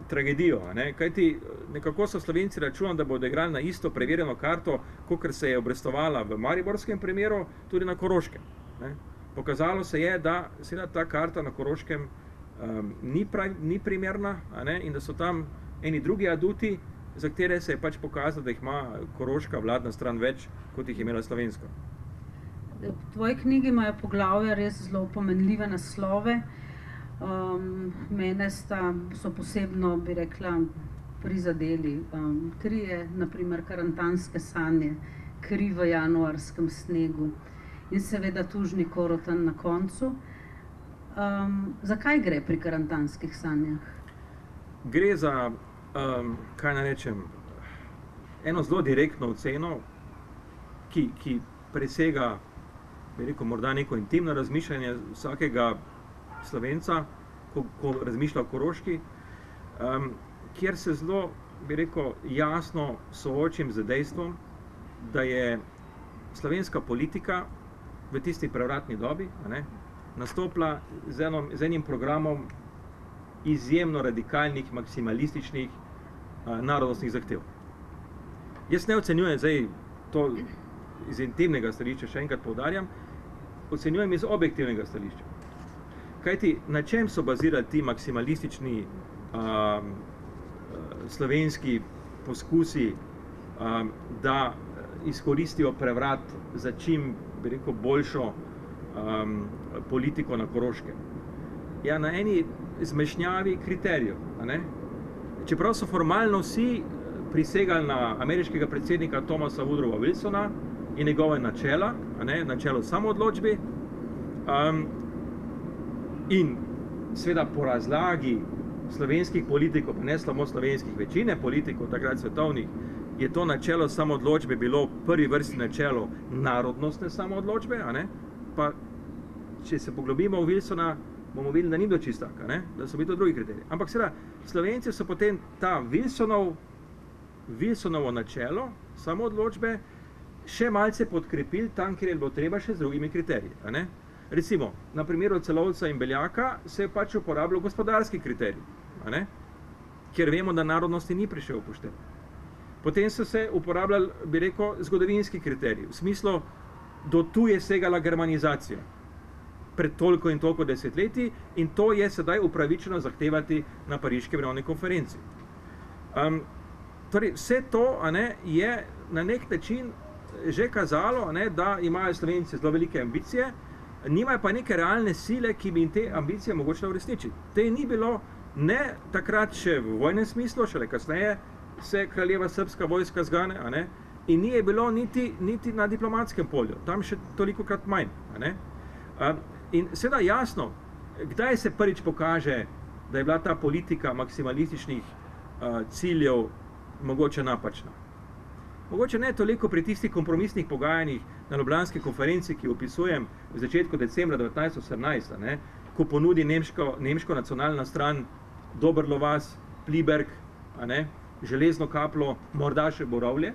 tragedijo, kajti nekako so Slovenci računali, da bodo igrali na isto preverjeno karto, kakor se je obrestovala v mariborskem primeru, tudi na Koroškem. Pokazalo se je, da seveda ta karta na Koroškem ni primerna, in da so tam eni drugi aduti, za katere se je pač pokazalo, da jih ima koroška vladna stran več, kot jih je imela slovenska. V tvoji knjigi imajo poglavja res zelo pomenljive naslove. Mene so posebno, bi rekla, prizadeli. Trije, naprimer, Karantanske sanje, Kri v januarskem snegu in seveda Tužni Korotan na koncu. Zakaj gre pri Karantanskih sanjah? Gre za, kaj naj rečem, eno zelo direktno oceno, ki presega, bi rekel, morda neko intimno razmišljanje vsakega Slovenca, ko razmišlja o Koroški, kjer se zelo, bi rekel, jasno soočim z dejstvom, da je slovenska politika v tisti prevratni dobi nastopila z enim programom izjemno radikalnih, maksimalističnih narodnostnih zahtev. Jaz ne ocenjujem zdaj to iz intimnega stališča, še enkrat poudarjam, ocenjujem iz objektivnega stališča. Kajti, na čem so bazirali ti maksimalistični slovenski poskusi, da izkoristijo prevrat za čim, bi rekel, boljšo politiko na Koroškem? Ja, na eni zmešnjavi kriterijev. Čeprav so formalno vsi prisegali na ameriškega predsednika Thomasa Woodrowa Wilsona in njegove načela, načelo samoodločbi, in seveda po razlagi slovenskih politikov, pa ne samo slovenskih, večine politikov, takrat svetovnih, je to načelo samoodločbe bilo prvi vrsti načelo narodnostne samoodločbe, pa če se poglobimo v Wilsona, bomo videli, da ni bilo čisto tako, da so bili to drugi kriteriji. Ampak seveda, Slovenci so potem ta Wilsonovo načelo samoodločbe še malce podkrepili tam, kjer je bilo treba še z drugimi kriteriji. Recimo, na primeru Celovca in Beljaka se je pač uporabljal gospodarski kriterij, kjer vemo, da narodnosti ni prišel upoštev. Potem so se uporabljali, bi rekel, zgodovinski kriterij, v smislu, do tu je segala germanizacija pred toliko in toliko desetletij in to je sedaj upravičeno zahtevati na Pariški mirovni konferenci. Torej, vse to je na nek način že kazalo, da imajo Slovenci zelo velike ambicije, nimajo pa neke realne sile, ki bi jim te ambicije mogoče uresničiti. Te ni bilo ne takrat še v vojnem smislu, šele kasneje se kraljeva srbska vojska zgane, in ni je bilo niti na diplomatskem polju, tam še tolikokrat manj. In seveda jasno, kdaj se prvič pokaže, da je bila ta politika maksimalističnih ciljev mogoče napačna. Mogoče ne toliko pri tistih kompromisnih pogajanjih na Ljubljanski konferenci, ki opisujem v začetku decembra 1918, ko ponudi nemško nacionalna stran Doberlo-vas, Pliberg, železno kaplo, morda še Borovlje,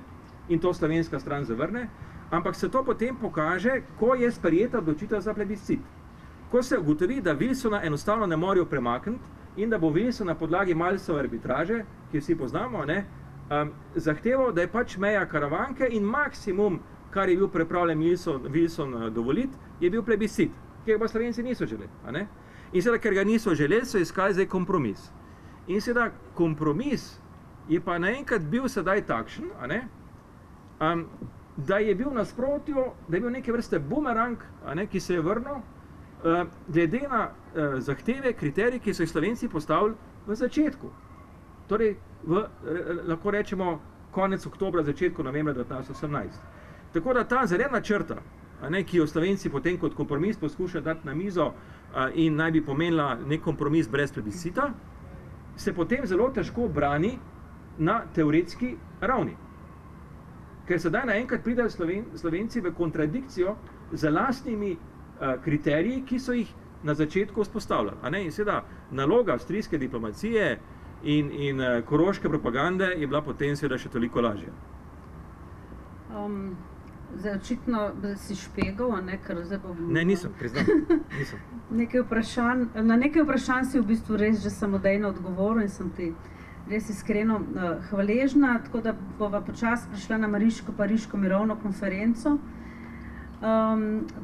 in to slovenska stran zavrne, ampak se to potem pokaže, ko je sprejeta odločitev za plebiscit. ko se ugotovi, da Wilsona enostavno ne morejo premakniti in da bo Wilson na podlagi Milesove arbitraže, ki vsi poznamo, zahteval, da je pač meja Karavanke in maksimum, kar je bil pripravljen Wilson dovoliti, je bil plebiscit, ki ga pa Slovenci niso želeli. In seveda, ker ga niso želeli, so iskali zdaj kompromis. In seveda, kompromis je pa naenkrat bil sedaj takšen, da je bil nasprotju, da je bil neke vrste bumerang, ki se je vrnil, glede na zahteve, kriterije, ki so jih Slovenci postavili v začetku. Torej, lahko rečemo, konec oktobra, začetku novembra 1918. Tako da ta zelena črta, ki jo Slovenci potem kot kompromis poskušajo dati na mizo in naj bi pomenila nek kompromis brez plebiscita, se potem zelo težko brani na teoretski ravni. Ker sedaj naenkrat pridejo Slovenci v kontradikcijo z lastnimi kriteriji, ki so jih na začetku vzpostavljali. In seveda naloga avstrijske diplomacije in koroške propagande je bila potem seveda še toliko lažja. Zdaj, očitno si špegal, ker zdaj bom... Ne, nisem, priznam, nisem. Na nekaj vprašanj si v bistvu res že samodejno odgovoril in sem ti res iskreno hvaležna, tako da bova počasi prišla na Pariško mirovno konferenco.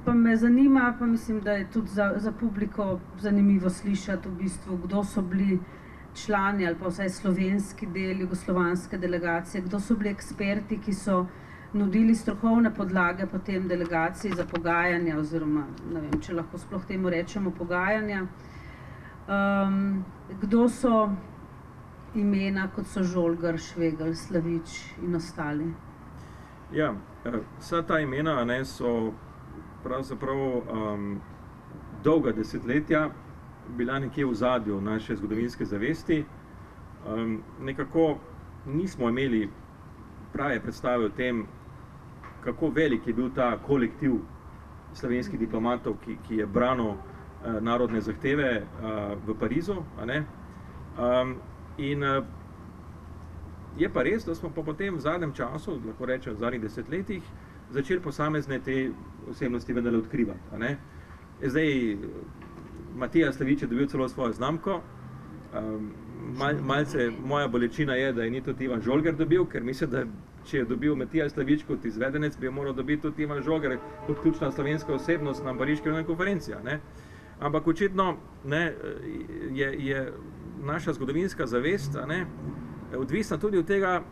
Pa me zanima, pa mislim, da je tudi za publiko zanimivo slišati v bistvu, kdo so bili člani ali pa vsaj slovenski del jugoslovanske delegacije, kdo so bili eksperti, ki so nudili strokovne podlage potem delegaciji za pogajanja oziroma, ne vem, če lahko sploh temu rečemo pogajanja. Kdo so imena, kot so Žolgar, Švegelj, Slavič in ostali? Ja, vsa ta imena so pravzaprav dolga desetletja bila nekje v ozadju naše zgodovinske zavesti. Nekako nismo imeli prave predstave o tem, kako velik je bil ta kolektiv slovenskih diplomatov, ki je branil narodne zahteve v Parizu. In je pa res, da smo pa potem v zadnjem času, lahko rečem v zadnjih desetletjih, začeli posamezne te osebnosti vendarle odkrivati. Zdaj, Matija Slavič je dobil celo svojo znamko. Malce moja bolečina je, da je ni tudi Ivan Žolgar dobil, ker mislim, da če je dobil Matija Slavič kot izvedenec, bi jo moral dobiti tudi Ivan Žolgar kot ključna slovenska osebnost na Pariški mirovni konferenci. Ampak očitno je naša zgodovinska zavest odvisna tudi od tega,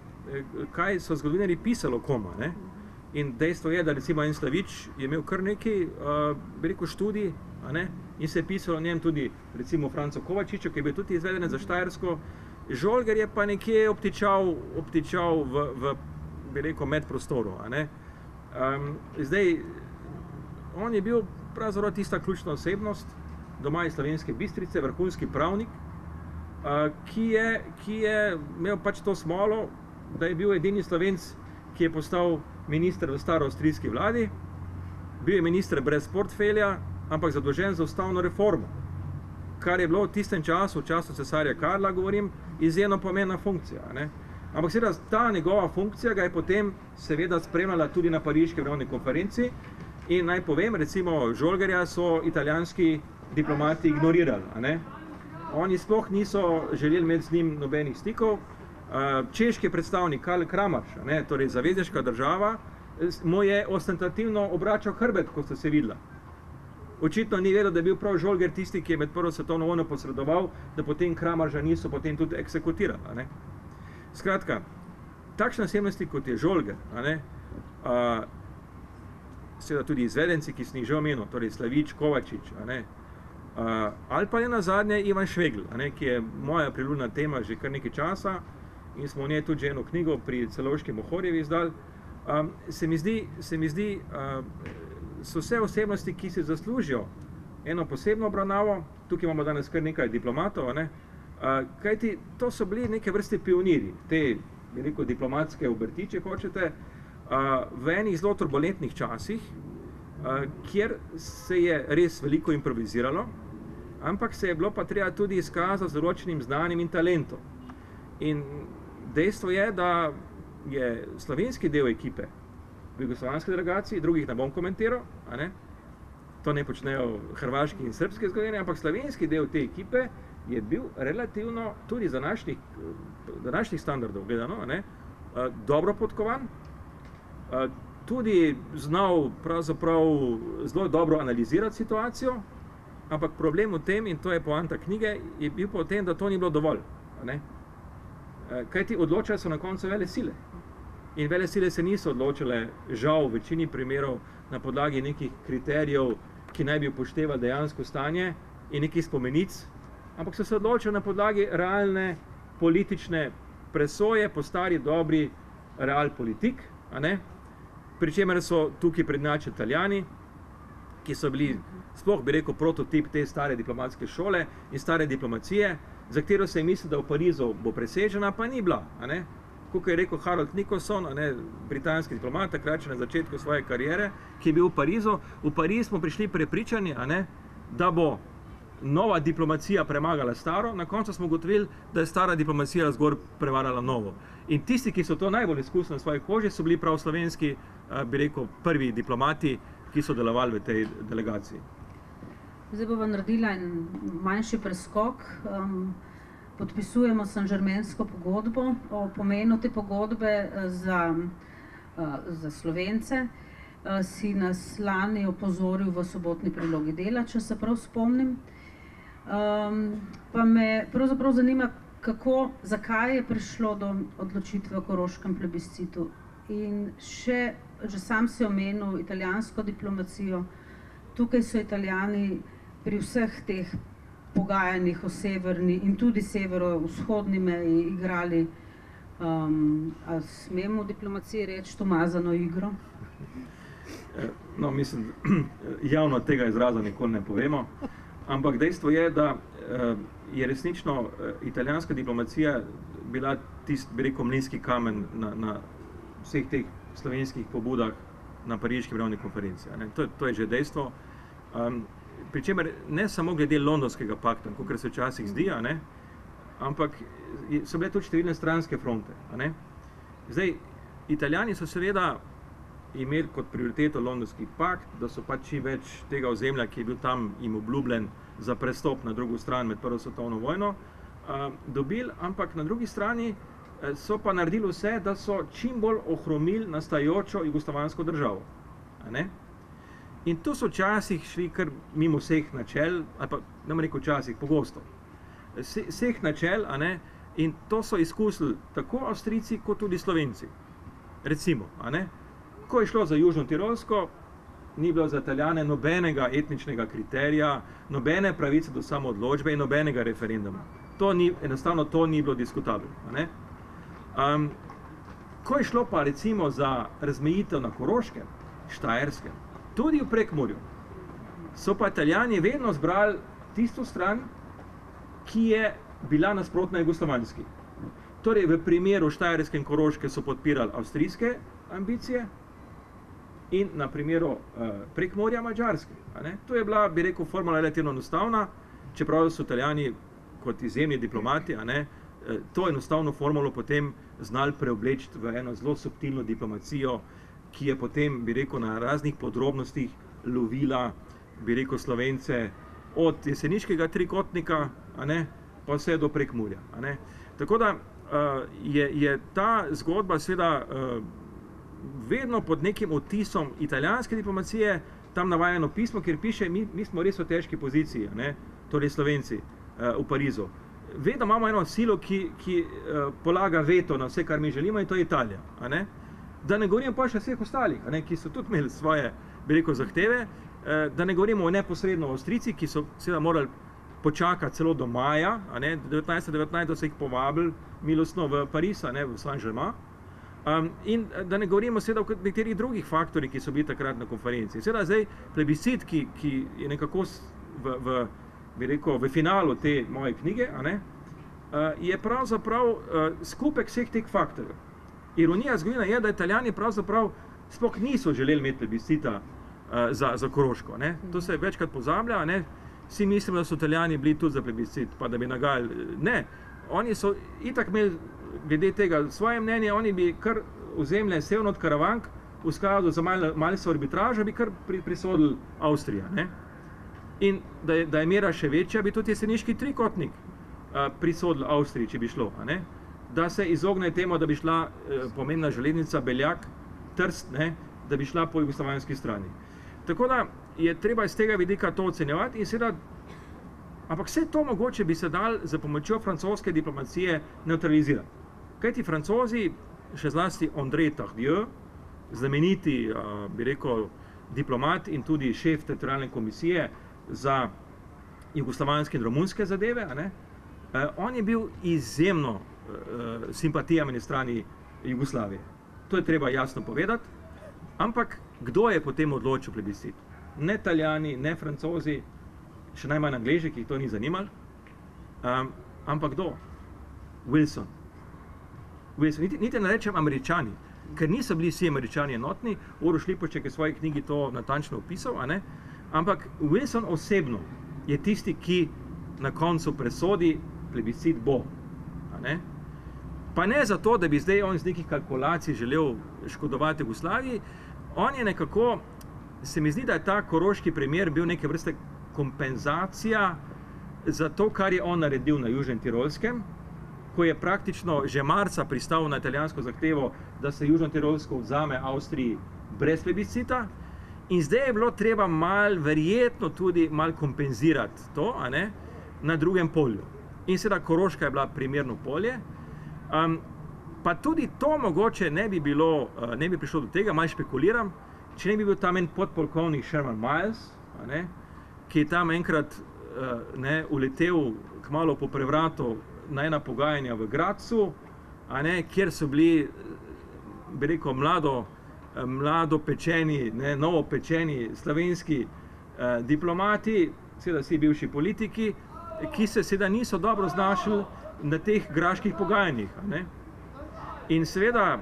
kaj so zgodovinarji pisali o koma. In dejstvo je, da recimo en Slavič je imel kar nekaj študij in se je pisalo o njem tudi recimo o Francu Kovačiču, ki je bil tudi izvedenec za Štajersko. Žolgar je pa nekje obtičal v medprostoru. Zdaj, on je bil pravzaprav tista ključna osebnost doma iz Slovenske Bistrice, vrhunski pravnik, ki je imel pač to smolo, da je bil edini Slovenc, ki je postal minister v staroavstrijski vladi, bil je minister brez portfelja, ampak zadolžen za ustavno reformo, kar je bilo v tistem času, v času cesarja Karla, govorim, izjemno pomembna funkcija. Ampak seveda ta njegova funkcija ga je potem seveda spremljala tudi na Pariški mirovni konferenci in naj povem, recimo Žolgarja so italijanski diplomati ignorirali. Oni sploh niso želeli imeti z njim nobenih stikov. Češki predstavnik Karl Kramarš, torej zavezniška država, mu je ostentativno obračal hrbet, ko ste se videla. Očitno ni vedel, da je bil prav Žolgar tisti, ki je med prvo svetovno vojno posredoval, da potem Kramarža niso potem tudi eksekutirali. Skratka, takšne osebnosti, kot je Žolgar, seveda tudi izvedenci, ki sem jih že omenil, torej Slavič, Kovačič, ali pa je nazadnje Ivan Švegelj, ki je moja priljubljena tema že kar nekaj časa in smo v njej tudi že eno knjigo pri Celovški Mohorjevi izdali. Se mi zdi, so vse osebnosti, ki si zaslužijo eno posebno obravnavo. Tukaj imamo danes kar nekaj diplomatov, kajti to so bili neke vrste pionirji, te diplomatske obrti, če hočete, v enih zelo turbulentnih časih, kjer se je res veliko improviziralo, ampak se je bilo pa treba tudi izkazati z določenim znanjem in talentom. In dejstvo je, da je slovenski del ekipe v jugoslovanski delegaciji, drugih ne bom komentiral, to ne počnejo hrvaški in srbski zgodovinarji, ampak slovenski del te ekipe je bil relativno tudi za današnjih standardov gledano, dobro podkovan, tudi znal pravzaprav zelo dobro analizirati situacijo, ampak problem v tem, in to je poanta knjige, je bil pa v tem, da to ni bilo dovolj. Kajti odločale so na koncu vele sile. In vele sile se niso odločile, žal v večini primerov, na podlagi nekih kriterijev, ki naj bi upoštevali dejansko stanje in nekih spomenic, ampak so se odločili na podlagi realne politične presoje po stari dobri realpolitik, pri čemer so tukaj prednjači Italijani, ki so bili, sploh bi rekel, prototip te stare diplomatske šole in stare diplomacije, za katero se je mislil, da v Parizu bo presežena, pa ni bila. Kako je rekel Harold Nicholson, britanski diplomat, takrat na začetku svoje kariere, ki je bil v Parizu. V Pariz smo prišli prepričani, da bo nova diplomacija premagala staro, na koncu smo ugotovili, da je stara diplomacija zgolj prevagala novo. In tisti, ki so to najbolj izkusili na svoji koži, so bili prav slovenski, bi rekel, prvi diplomati, ki so delovali v tej delegaciji. Zdaj bova naredila en manjši preskok. Podpisujemo Saint-Germainsko pogodbo. O pomenu te pogodbe za Slovence si nas lani opozoril v sobotni prilogi Dela, če se prav spomnim. Pa me pravzaprav zanima, zakaj je prišlo do odločitve o koroškem plebiscitu. In že sam si omenil italijansko diplomacijo. Tukaj so Italijani pri vseh teh pogajanjih o severni in tudi severovzhodni meji igrali, a smemo v diplomaciji reči, umazano igro? No, mislim, javno tega izraza nikoli ne povemo, ampak dejstvo je, da je resnično italijanska diplomacija bila tisti, bi rekel, mlinski kamen na vseh teh slovenskih pobudah na pariški mirovni konferenci. To je že dejstvo. Pri čemer ne samo glede londonskega pakta, kakor se včasih zdi, ampak so bile tudi številne stranske fronte. Zdaj, Italijani so seveda imeli kot prioriteto londonski pakt, da so pač čim več tega ozemlja, ki je bil tam jim obljubljen za prestop na drugo stran med Prvo svetovno vojno, dobili, ampak na drugi strani so pa naredili vse, da so čim bolj ohromili nastajajočo jugoslovansko državo. In tu so včasih šli kar mimo vseh načel, ali pa ne bom rekel včasih, pogosto. Vseh načel, in to so izkusili tako Avstrijci, kot tudi Slovenci. Recimo, ko je šlo za Južno Tirolsko, ni bilo za Italijane nobenega etničnega kriterija, nobene pravice do samoodločbe in nobenega referenduma. Enostavno to ni bilo diskutabilno. Ko je šlo pa recimo za razmejitev na Koroškem, Štajerskem, tudi v Prekmurju, so pa Italijani vedno zbrali tisto stran, ki je bila nasprotna jugoslovanski. Torej, v primeru Štajerske in Koroške so podpirali avstrijske ambicije in na primeru Prekmurja Madžarske. To je bila, bi rekel, formula relativno enostavna, čeprav so Italijani kot izjemni diplomati, to enostavno formulo potem znali preobleči v eno zelo subtilno diplomacijo, ki je potem, bi rekel, na raznih podrobnostih lovila, bi rekel, Slovence od jeseniškega trikotnika, pa vse do Prekmurja. Tako da je ta zgodba seveda vedno pod nekim odtisom italijanske diplomacije, tam navajeno pismo, kjer piše, mi smo res v težki poziciji, torej Slovenci v Parizu. Vedno imamo eno silo, ki polaga veto na vse, kar mi želimo, in to je Italija. Da ne govorimo pa še vseh ostalih, ki so tudi imeli svoje, bi rekel, zahteve, da ne govorimo neposredno o Avstrijci, ki so seveda morali počakati celo do maja, 1919, da so jih povabili milostno v Pariz, v Saint-Germain. In da ne govorimo seveda o nekaterih drugih faktorjih, ki so bili takrat na konferenci. Seveda zdaj plebiscit, ki je nekako v finalu te moje knjige, je pravzaprav skupek vseh teh faktorjev. Ironija zgodovine je, da Italijani pravzaprav sploh niso želeli imeti plebiscita za Koroško. To se večkrat pozablja. Vsi mislimo, da so Italijani bili tudi za plebiscit, pa da bi nagajali. Ne, oni so itak imeli glede tega svoje mnenje, oni bi kar ozemlje severno od Karavank v skladu za Malsovo arbitražo bi kar prisodili Avstrija. Ne? In da je mera še večja, bi tudi jeseniški trikotnik prisodili Avstriji, če bi šlo. Ne? Da se izogne temu, da bi šla pomembna železnica Beljak, Trst, ne? Da bi šla po jugoslovanski strani. Tako da je treba iz tega vidika to ocenjevati in seveda, ampak vse to mogoče bi se dal za pomočjo francoske diplomacije neutralizirati. Kajti Francozi, še zlasti André Tardieu, znameniti, bi rekel, diplomat in tudi šef teritorialne komisije za jugoslovanske in romunske zadeve, ne? On je bil izjemno simpatijami na strani Jugoslavije. To je treba jasno povedati, ampak kdo je potem odločil plebiscit? Ne Italijani, ne Francozi, še najmanj Angleži, ki jih to ni zanimalo, ampak kdo? Wilson. Niti ne rečem Američani, ker niso bili vsi Američani enotni, Uroš Lipovšček je v svoji knjigi to natančno opisal, ampak Wilson osebno je tisti, ki na koncu presodi plebiscit bo. Pa ne zato, da bi zdaj on iz nekih kalkulacij želel škodovati Jugoslaviji, on je nekako, se mi zdi, da je ta koroški primer bil neke vrste kompenzacija za to, kar je on naredil na Južnem Tirolskem, ko je praktično že marca pristal na italijansko zahtevo, da se Južno Tirolsko vzame Avstriji brez plebiscita, in zdaj je bilo treba verjetno tudi malo kompenzirati to, na drugem polju. In seveda Koroška je bila primerno polje, pa tudi to mogoče ne bi prišlo do tega, malo špekuliram, če ne bi bil tam en podpolkovnik Sherman Miles, ki je tam enkrat uletel kmalu po prevratu na ena pogajanja v Gradcu, kjer so bili, bi rekel, mlado pečeni, novo pečeni slovenski diplomati, seveda vsi bivši politiki, ki se seveda niso dobro znašli na teh graških pogajanjih. In seveda,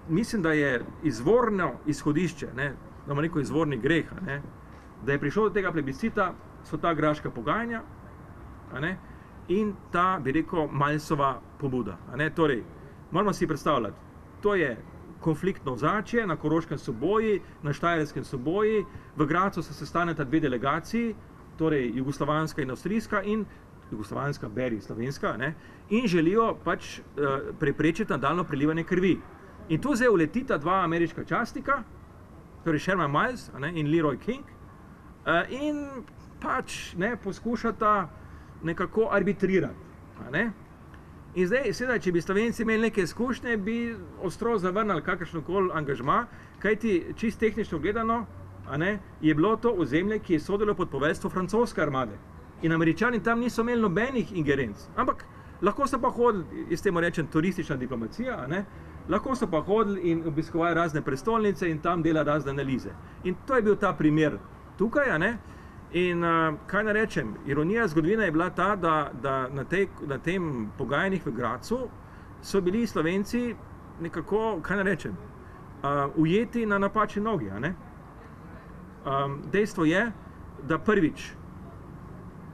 mislim, da je izvorno izhodišče, da bomo rekel izvorni greh, da je prišlo do tega plebiscita, so ta graška pogajanja in ta, bi rekel, Malsova pobuda. Torej, moramo si predstavljati, to je konfliktno ozračje, na Koroškem so boji, na Štajerskem so boji, v Gradcu se sestaneta dve delegaciji, torej jugoslovanska in avstrijska in jugoslovanska, beri slovenska, in želijo pač preprečiti nadaljnjo prelivanje krvi. In tu zdaj uletita dva ameriška častnika, torej Sherman Miles in Leroy King, in pač poskušata nekako arbitrirati. In zdaj, seveda, če bi Slovenci imeli neke izkušnje, bi ostro zavrnili kakršnokoli angažma, kajti čisto tehnično gledano je bilo to ozemlje, ki je sodilo pod poveljstvo francoske armade. In Američani tam niso imeli nobenih ingerenc. Ampak lahko so pa hodili, jaz temu rečem turistična diplomacija, lahko so pa hodili in obiskovali razne prestolnice in tam dela razne analize. In to je bil ta primer tukaj, in kaj naj rečem, ironija zgodovine je bila ta, da na tem pogajanjih v Gradcu so bili Slovenci nekako, kaj naj rečem, ujeti na napačni nogi. Dejstvo je, da prvič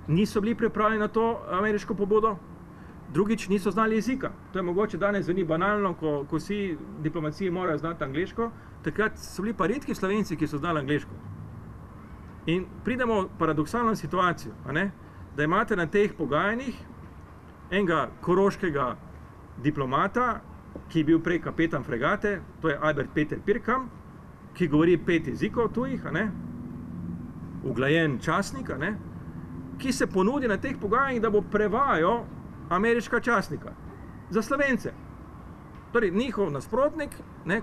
niso bili pripravljeni na to ameriško pobudo, drugič niso znali jezika. To je mogoče danes zveni banalno, ko vsi diplomaciji morajo znati angleško, takrat so bili pa redki Slovenci, ki so znali angleško. In pridemo v paradoksalno situacijo, da imate na teh pogajanjih enega koroškega diplomata, ki je bil prej kapetan fregate, to je Albert Peter Pirkam, ki govori 5 jezikov tujih, uglajen častnik, ki se ponudi na teh pogajanjih, da bo prevajal ameriška častnika za Slovence. Torej, njihov nasprotnik,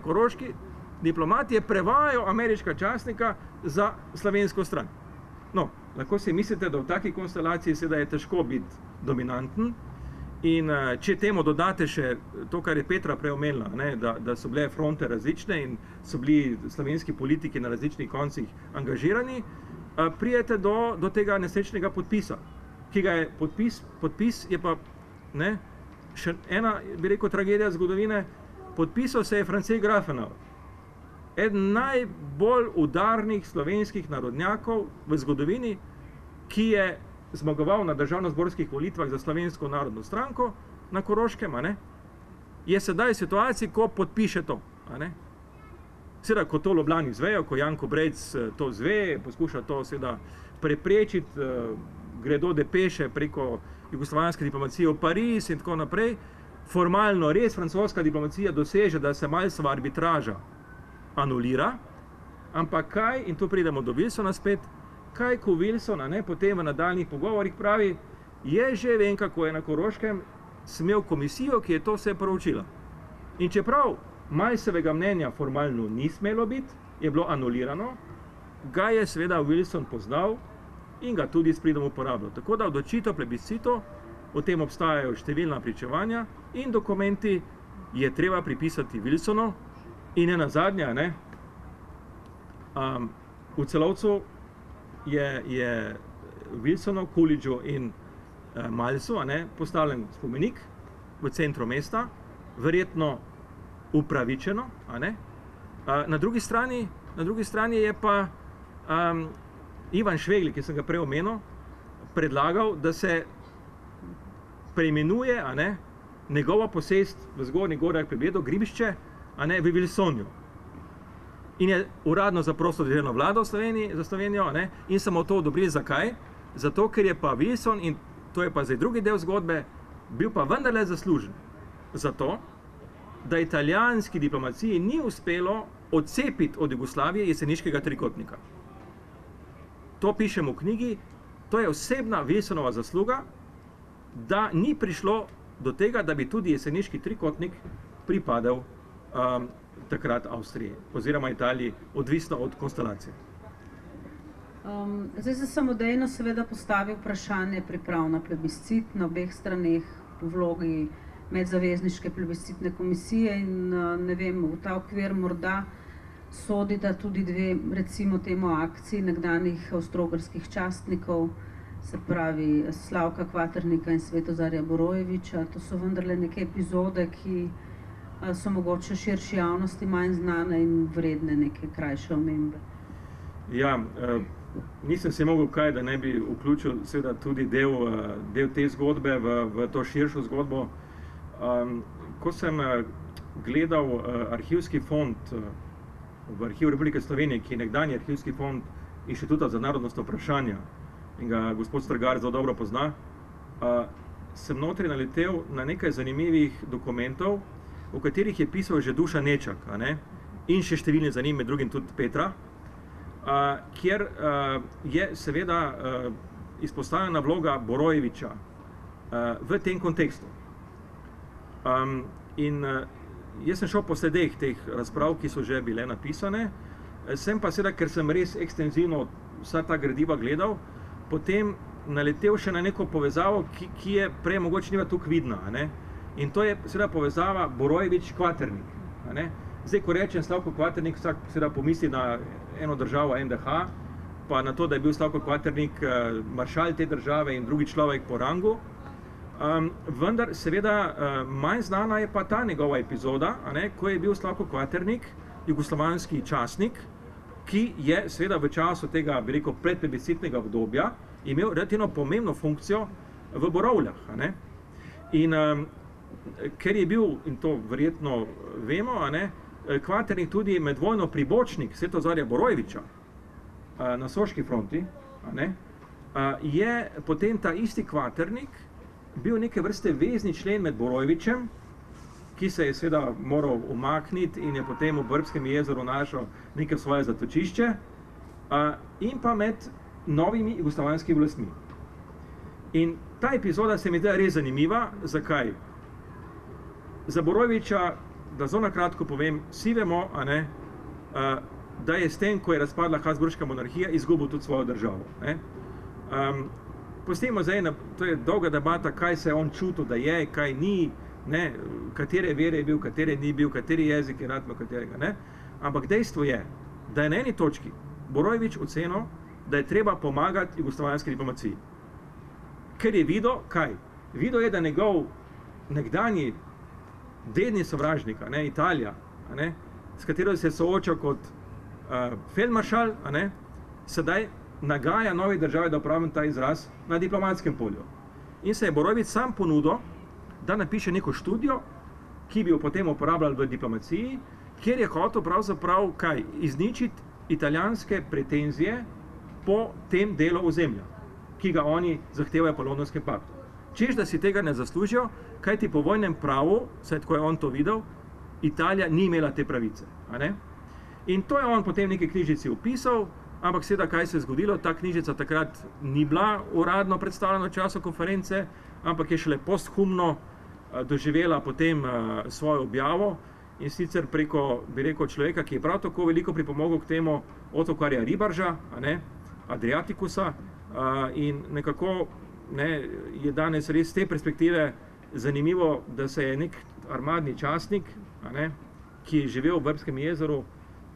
koroški diplomat, je prevajal ameriška častnika za slovensko stran. No, lahko si mislite, da v taki konstelaciji seveda je težko biti dominanten in če temu dodate še to, kar je Petra prej omenila, da so bile fronte različne in so bili slovenski politiki na različnih koncih angažirani, prijete do tega nesrečnega podpisa, ki ga je podpis je pa še ena, bi rekel, tragedija zgodovine, podpisal se je Francej Grafenau, eden najbolj udarnih slovenskih narodnjakov v zgodovini, ki je zmagoval na državnozborskih volitvah za Slovensko narodno stranko na Koroškem, je sedaj v situaciji, ko podpiše to. Seveda, ko to v Ljubljani izvejo, ko Janko Brejc to izve, poskuša to seveda preprečiti, gredo depeše preko jugoslovanske diplomacije v Pariz in tako naprej. Formalno res francoska diplomacija doseže, da se Milesova arbitraža anulira, ampak kaj, in tu pridemo do Wilsona spet, kaj ko Wilson, potem v nadaljnjih pogovorih pravi, je že vem, kako je na Koroškem smel komisijo, ki je to vse proučila. In čeprav Milesovega mnenja formalno ni smelo biti, je bilo anulirano, ga je seveda Wilson poznal in ga tudi s pridom uporabljal. Tako da odločitev plebiscitov, o tem obstajajo številna pričevanja in dokumenti, je treba pripisati Wilsonu in nenazadnje, v Celovcu je Wilsonu, Coolidgeu in Milesu postavljen spomenik v centru mesta, verjetno upravičeno. Na drugi strani je pa Ivan Švegli, ki sem ga prej omenil, predlagal, da se preimenuje njegova posest v Zgornjih Gorah pri Bledu, Gribišče, v Wilsonju. In je uradno zaprosil državno vlado za Slovenijo in samo to odobrili. Zakaj? Zato, ker je pa Wilson, in to je pa zdaj drugi del zgodbe, bil pa vendarle zaslužen. Zato, da italijanski diplomaciji ni uspelo odcepiti od Jugoslavije jeseniškega trikotnika. To pišemo v knjigi, to je osebna Wilsonova zasluga, da ni prišlo do tega, da bi tudi jeseniški trikotnik pripadal takrat Avstriji oziroma Italiji, odvisno od konstelacije. Zdaj se samodejno seveda postavi vprašanje priprav na plebiscit na obeh straneh v vlogi medzavezniške plebiscitne komisije in ne vem, v ta okvir morda sodita tudi dve, recimo temu akciji nekdanjih avstro-ogrskih častnikov, se pravi Slavka Kvaternika in Svetozarja Borojevića. To so vendarle neke epizode, ki so mogoče širši javnosti manj znane in vredne neke krajše omembe. Ja, nisem se mogel kaj, da ne bi vključil seveda tudi del te zgodbe v to širšo zgodbo. Ko sem gledal arhivski fond v Arhivu Republike Slovenije, ki je nekdanji arhivski fond Inštituta za narodnostna vprašanja in ga gospod Strgar zelo dobro pozna, sem notri naletel na nekaj zanimivih dokumentov, v katerih je pisal že Dušan Nečak, in še številni za njim, med drugim tudi Petra, kjer je seveda izpostavljena vloga Borojevića v tem kontekstu. In jaz sem šel po sledeh teh razprav, ki so že bile napisane, sem pa seveda, ker sem res ekstenzivno vsa ta gradiva gledal, potem naletel še na neko povezavo, ki je prej mogoče ni bila tukaj vidna. In to je seveda povezava Borojević-Kvaternik. Zdaj, ko rečem Slavko Kvaternik, vsak seveda pomisli na eno državo NDH, pa na to, da je bil Slavko Kvaternik maršal te države in drugi človek po rangu. Vendar seveda manj znana je pa ta njegova epizoda, ko je bil Slavko Kvaternik jugoslovanski častnik, ki je seveda v času tega, bi rekel, predplebiscitnega obdobja imel relativno pomembno funkcijo v Borovljah. In ker je bil, in to verjetno vemo, Kvaternik tudi medvojno pribočnik Svetozarja Borojevića na soški fronti, je potem ta isti Kvaternik bil neke vrste vezni člen med Borojevićem, ki se je seveda moral umakniti in je potem v Brbskem jezeru našel neke svoje zatočišče, in pa med novimi jugoslovanskimi oblastmi. In ta epizoda se mi zdi res zanimiva. Zakaj? Za Borojevića, da zelo na kratko povem, vsi vemo, da je s tem, ko je razpadla Habsburška monarhija, izgubil tudi svojo državo. Pustimo zdaj, to je dolga debata, kaj se je on čutil, da je, kaj ni, katere vere je bil, katere ni bil, kateri jezik je rad, katerega. Ampak dejstvo je, da je na eni točki Borojević ocenil, da je treba pomagati jugoslovanski diplomaciji. Ker je videl, kaj? Videl je, da njegov nekdanji dedni sovražnik, Italija, s katero se je soočal kot feldmaršal, sedaj nagaja novi državi, da uporabim ta izraz, na diplomatskem polju. In se je Borojević sam ponudil, da napiše neko študijo, ki bi jo potem uporabljali v diplomaciji kjer je hotel pravzaprav kaj? Izničiti italijanske pretenzije po tem delu ozemlja, ki ga oni zahtevajo po Londonskem paktu. Češ, da si tega ne zaslužijo, kajti po vojnem pravu, saj tako je on to videl, Italija ni imela te pravice. A ne? In to je on potem v neki knjižici opisal, ampak seveda, kaj se je zgodilo, ta knjižica takrat ni bila uradno predstavljena v času konference, ampak je šele posthumno doživela potem svojo objavo in sicer preko, bi rekel, človeka, ki je prav tako veliko pripomogel k temu, Ottokarja Ribarža, a ne, Adriatikusa, in nekako je danes res z te perspektive zanimivo, da se je nek armadni častnik, a ne, ki je živel v Vrbskem jezeru,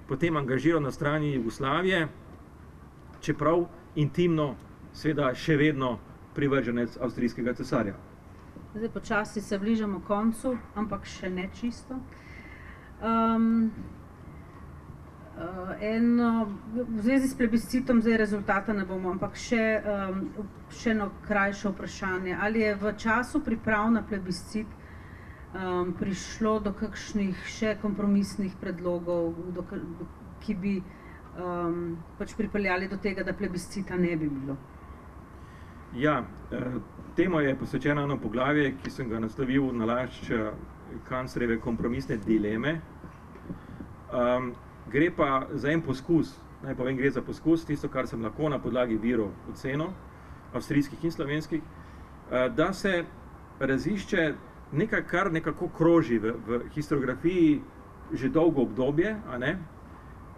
potem angažiral na strani Jugoslavije, čeprav intimno seveda še vedno privrženec avstrijskega cesarja. Zdaj počasi se bližamo koncu, ampak še ne čisto. V zvezi s plebiscitom zdaj rezultata ne bomo, ampak še eno krajše vprašanje. Ali je v času priprav na plebiscit prišlo do kakšnih še kompromisnih predlogov, ki bi pač pripeljali do tega, da plebiscita ne bi bilo? Ja, temu je posvečeno eno poglavje, ki sem ga naslovil nalašč kanclerjeve kompromisne dileme. Gre pa za en poskus, naj povem, gre za poskus, tisto, kar sem lahko na podlagi virov ocenil, avstrijskih in slovenskih, da se razišče nekaj, kar nekako kroži v historiografiji že dolgo obdobje, a ne?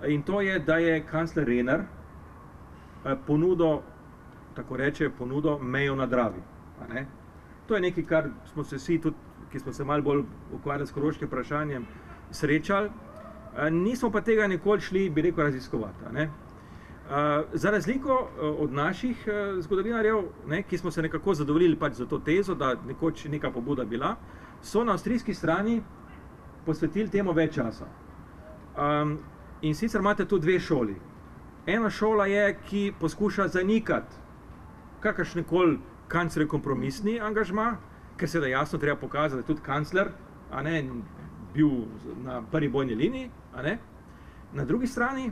In to je, da je kancler Renner ponudil, tako reče, ponudil mejo na Dravi. A ne? To je nekaj, kar smo se vsi tudi, ki smo se malo bolj ukvarjali s koroškim vprašanjem, srečali. Nismo pa tega nikoli šli, bi rekel, raziskovati. A ne? Za razliko od naših zgodovinarjev, ne, ki smo se nekako zadovoljili pač za to tezo, da nekoč neka pobuda bila, so na avstrijski strani posvetili temu več časa. In sicer imate tu dve šoli. Ena šola je, ki poskuša zanikati kakršnekoli kanclerjev kompromisni angažma, ker se da jasno treba pokazati, da je tudi kancler, a ne, bil na prvi bojni liniji, a ne. Na drugi strani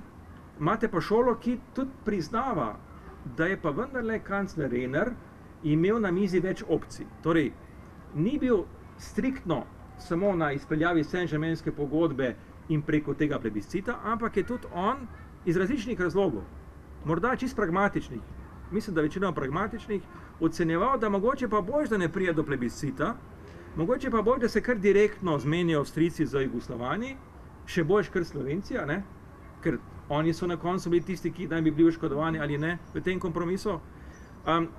imate pa šolo, ki tudi priznava, da je pa vendarle kancler Renner imel na mizi več opcij. Torej, ni bil striktno samo na izpeljavi Saint-Germainske pogodbe in preko tega plebiscita, ampak je tudi on iz različnih razlogov, morda čisto pragmatičnih, mislim, da večino pragmatičnih, ocenjeval, da mogoče pa boljše, da ne pride do plebiscita, mogoče pa boljše, da se kar direktno zmenijo Avstrijci z Jugoslovani, še boljše kar Slovenci, a ne? Ker oni so na koncu bili tisti, ki naj bi bili oškodovani ali ne v tem kompromisu.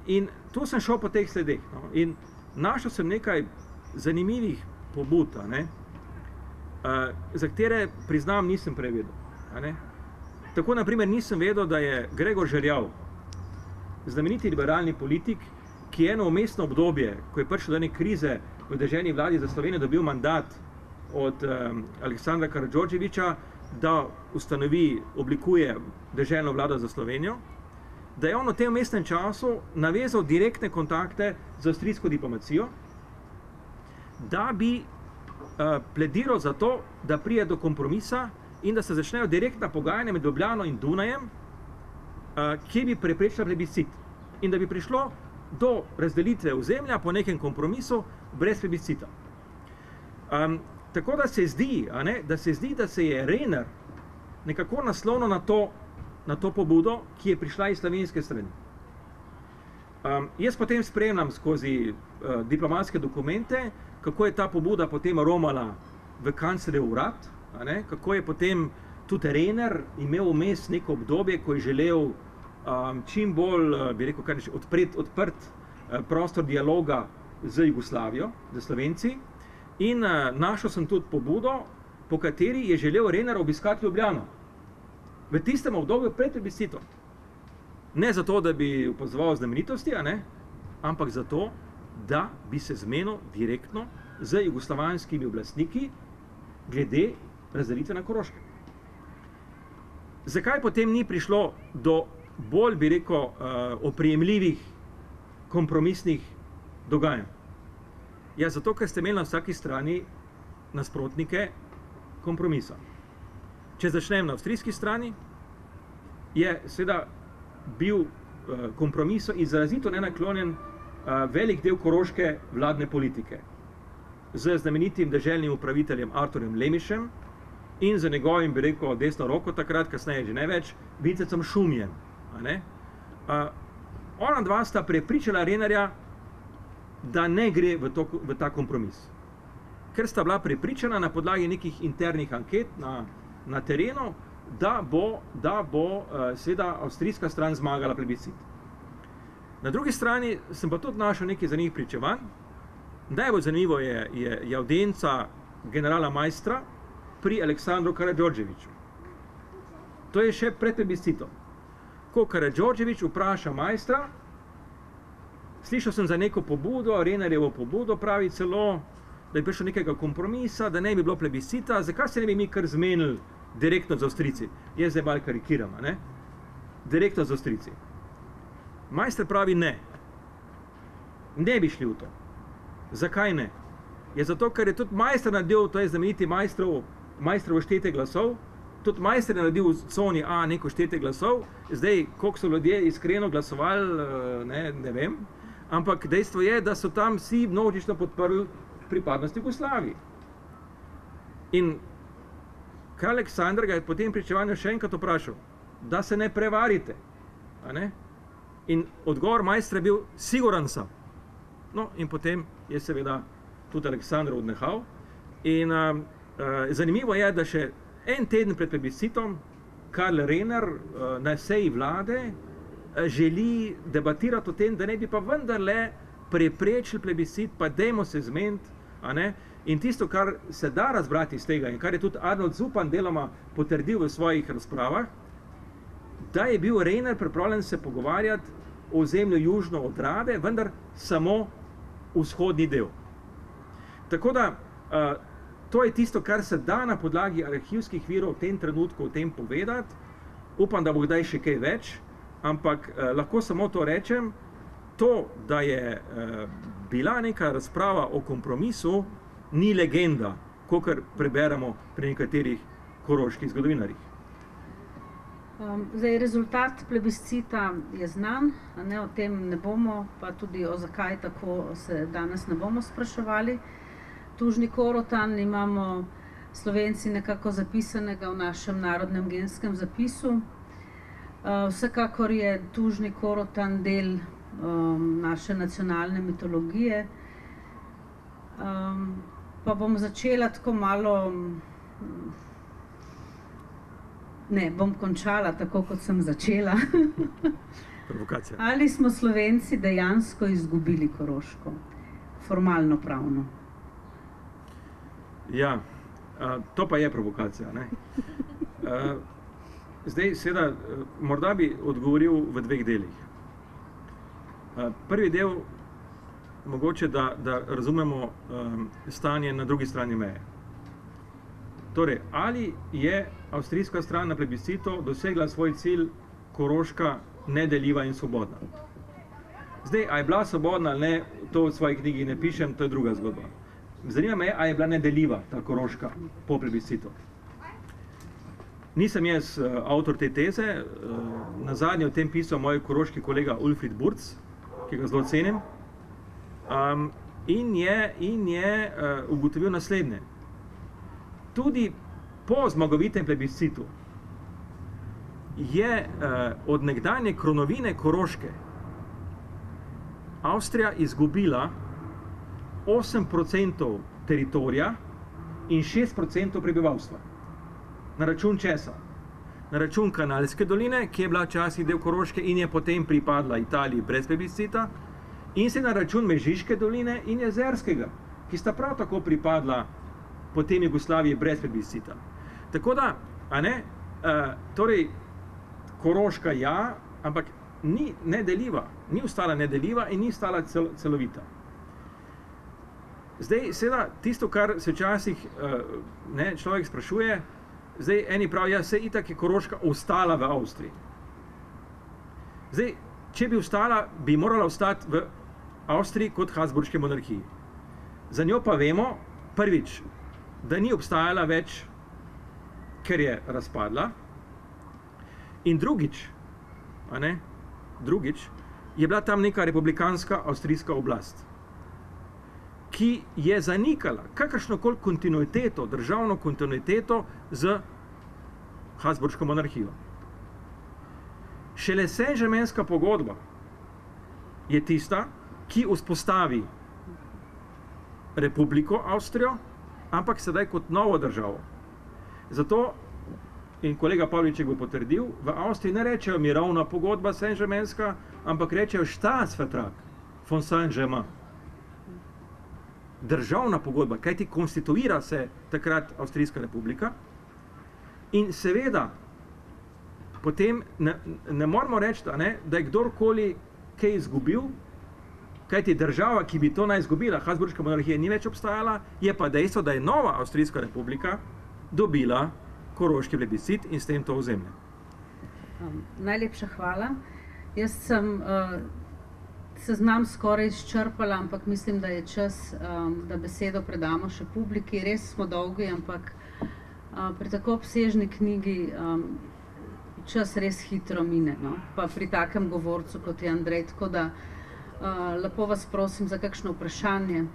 In tu sem šel po teh sledeh. No? In našel sem nekaj zanimivih pobud, a ne? Za katere, priznam, nisem prevedel. A ne? Tako, na primer, nisem vedel, da je Gregor Žerjav, znameniti liberalni politik, ki je eno vmesno obdobje, ko je prišlo do ene krize v deželni vladi za Slovenijo, dobil mandat od Aleksandra Karadžordževića, da ustanovi, oblikuje deželno vlado za Slovenijo, da je on v tem vmesnem času navezal direktne kontakte z avstrijsko diplomacijo, da bi plediral za to, da pride do kompromisa in da se začnejo direktna pogajanja med Ljubljano in Dunajem, ki bi preprečila plebiscit in da bi prišlo do razdelitve ozemlja po nekem kompromisu brez plebiscita. Tako da se zdi, da se je Renner nekako naslonil na to pobudo, ki je prišla iz slovenske strani. Jaz potem spremljam skozi diplomatske dokumente, kako je ta pobuda potem romala v kanclerjev urad, kako je potem tudi Renner imel vmes neko obdobje, ko je želel čim bolj, bi rekel, odprt prostor dialoga z Jugoslavijo, z Slovenci. In našel sem tudi pobudo, po kateri je želel Renner obiskati Ljubljano. V tistem obdobju pred plebiscitom. Ne zato, da bi opazoval znamenitosti, ampak zato, da bi se zmenil direktno z jugoslovanskimi oblastniki glede razdelitve na Koroškem. Zakaj potem ni prišlo do bolj, bi rekel, oprijemljivih kompromisnih dogajanj? Ja, zato, ker ste imeli na vsaki strani nasprotnike kompromisa. če začnem na avstrijski strani, je seveda bil kompromisu izrazito nenaklonjen velik del koroške vladne politike z znamenitim deželnim upraviteljem Arturjem Lemišem in z njegovim, bi rekel, desno roko takrat, kasneje že ne več, Vincecom Šumjem. Ona dva sta prepričala Renarja, da ne gre v ta kompromis. Ker sta bila prepričana na podlagi nekih internih anket na terenu, da bo seveda avstrijska stran zmagala plebiscit. Na drugi strani sem pa tudi našel nekaj zanimivih pričevanj. Najbolj zanimivo je audienca generala Maistra pri Aleksandru Karađorđeviću. To je še pred plebiscitom. Ko Karađorđević vpraša Maistra, slišal sem za neko pobudo, Renarjevo pobudo, pravi celo, da je prišlo nekega kompromisa, da ne bi bilo plebiscita, zakaj se ne bi mi kar zmenili direktno z Avstrijci? Jaz zdaj malo karikiram, ne? Direktno z Avstrijci. Maister pravi ne. Ne bi šli v to. Zakaj ne? Je zato, ker je tudi Maister naredil, to je znameniti Maistrovo štetje glasov, tudi Maister je naredil v coni A neko štetje glasov, zdaj, koliko so ljudje iskreno glasovali, ne vem, ampak dejstvo je, da so tam vsi množično podprli pripadnost Jugoslaviji. In kralj Aleksandar ga je po tem pričevanju še enkrat vprašal, da se ne prevarite. In odgovor Maistra je bil, siguran sem. No, in potem je seveda tudi Aleksandar odnehal. In zanimivo je, da še en teden pred plebiscitom Karl Renner na seji vlade želi debatirati o tem, da ne bi pa vendarle preprečili plebiscit, pa dajmo se zmeniti. In tisto, kar se da razbrati iz tega in kar je tudi Arnold Zupan deloma potrdil v svojih razpravah, da je bil Renner pripravljen se pogovarjati o ozemlju južno od Drave, vendar samo vzhodni del. Tako da, to je tisto, kar se da na podlagi arhivskih virov v tem trenutku o tem povedati. Upam, da bo kdaj še kaj več, ampak lahko samo to rečem, to, da je bila neka razprava o kompromisu, ni legenda, kakor preberemo pri nekaterih koroških zgodovinarjih. Zdaj, rezultat plebiscita je znan, o tem ne bomo, pa tudi o zakaj tako se danes ne bomo spraševali. Tužni Korotan imamo Slovenci nekako zapisanega v našem narodnem genskem zapisu. Vsekakor je Tužni Korotan del naše nacionalne mitologije. Pa bom začela tako malo... Ne, bom končala tako, kot sem začela. Provokacija. Ali smo Slovenci dejansko izgubili Koroško? Formalno pravno. Ja, to pa je provokacija, ne? Zdaj, seveda, morda bi odgovoril v dveh delih. Prvi del, mogoče, da razumemo stanje na drugi strani meje. Torej, ali je avstrijska stran na plebiscitu dosegla svoj cilj Koroška nedeljiva in svobodna? Zdaj, a je bila svobodna ali ne, to v svoji knjigi ne pišem, to je druga zgodba. Zanima me, a je bila nedeljiva ta Koroška po plebiscitu. Nisem jaz avtor te teze, nazadnje o tem pisal moj koroški kolega Ulfrid Burc, ki ga zelo cenim, in je ugotovil naslednje. Tudi po zmagovitem plebiscitu je od nekdanje kronovine Koroške Avstrija izgubila 8% teritorija in 6% prebivalstva. Na račun česa? Na račun Kanalske doline, ki je bila včasih del Koroške in je potem pripadla Italiji brez plebiscita, in se na račun Mežiške doline in Jezerskega, ki sta prav tako pripadla potem Jugoslaviji brez plebiscita. Tako da, torej, Koroška ja, ampak ni nedeljiva, ni ostala nedeljiva in ni ostala celovita. Zdaj, seveda, tisto, kar se včasih človek sprašuje, zdaj, eni pravijo, ja, saj itak je Koroška ostala v Avstriji. Zdaj, če bi ostala, bi morala ostati v Avstriji kot Habsburški monarhiji. Za njo pa vemo, prvič, da ni obstajala več ker je razpadla, in drugič, je bila tam neka republikanska avstrijska oblast, ki je zanikala kakršnokoli kontinuiteto, državno kontinuiteto z Habsburško monarhijo. Šele Saint-Germainska pogodba je tista, ki vzpostavi Republiko Avstrijo, ampak sedaj kot novo državo. Zato, in kolega Pavliček bo potrdil, v Avstriji ne rečejo mirovna pogodba Saint-Germainska, ampak rečejo Staatsvertrag von Saint-Germain. Državna pogodba, kajti konstituira se takrat Avstrijska republika in seveda potem ne moramo reči, da je kdorkoli kaj izgubil, kajti država, ki bi to naj izgubila, Habsburška monarhija, ni več obstajala, je pa dejstvo, da je nova Avstrijska republika dobila koroški plebiscit in s tem to ozemlje. Najlepša hvala. Jaz sem seznam skoraj izčrpala, ampak mislim, da je čas, da besedo predamo še publiki. Res smo dolgi, ampak pri tako obsežni knjigi čas res hitro mine, no? Pa pri takem govorcu, kot je Andrej, tako da lepo vas prosim za kakšno vprašanje.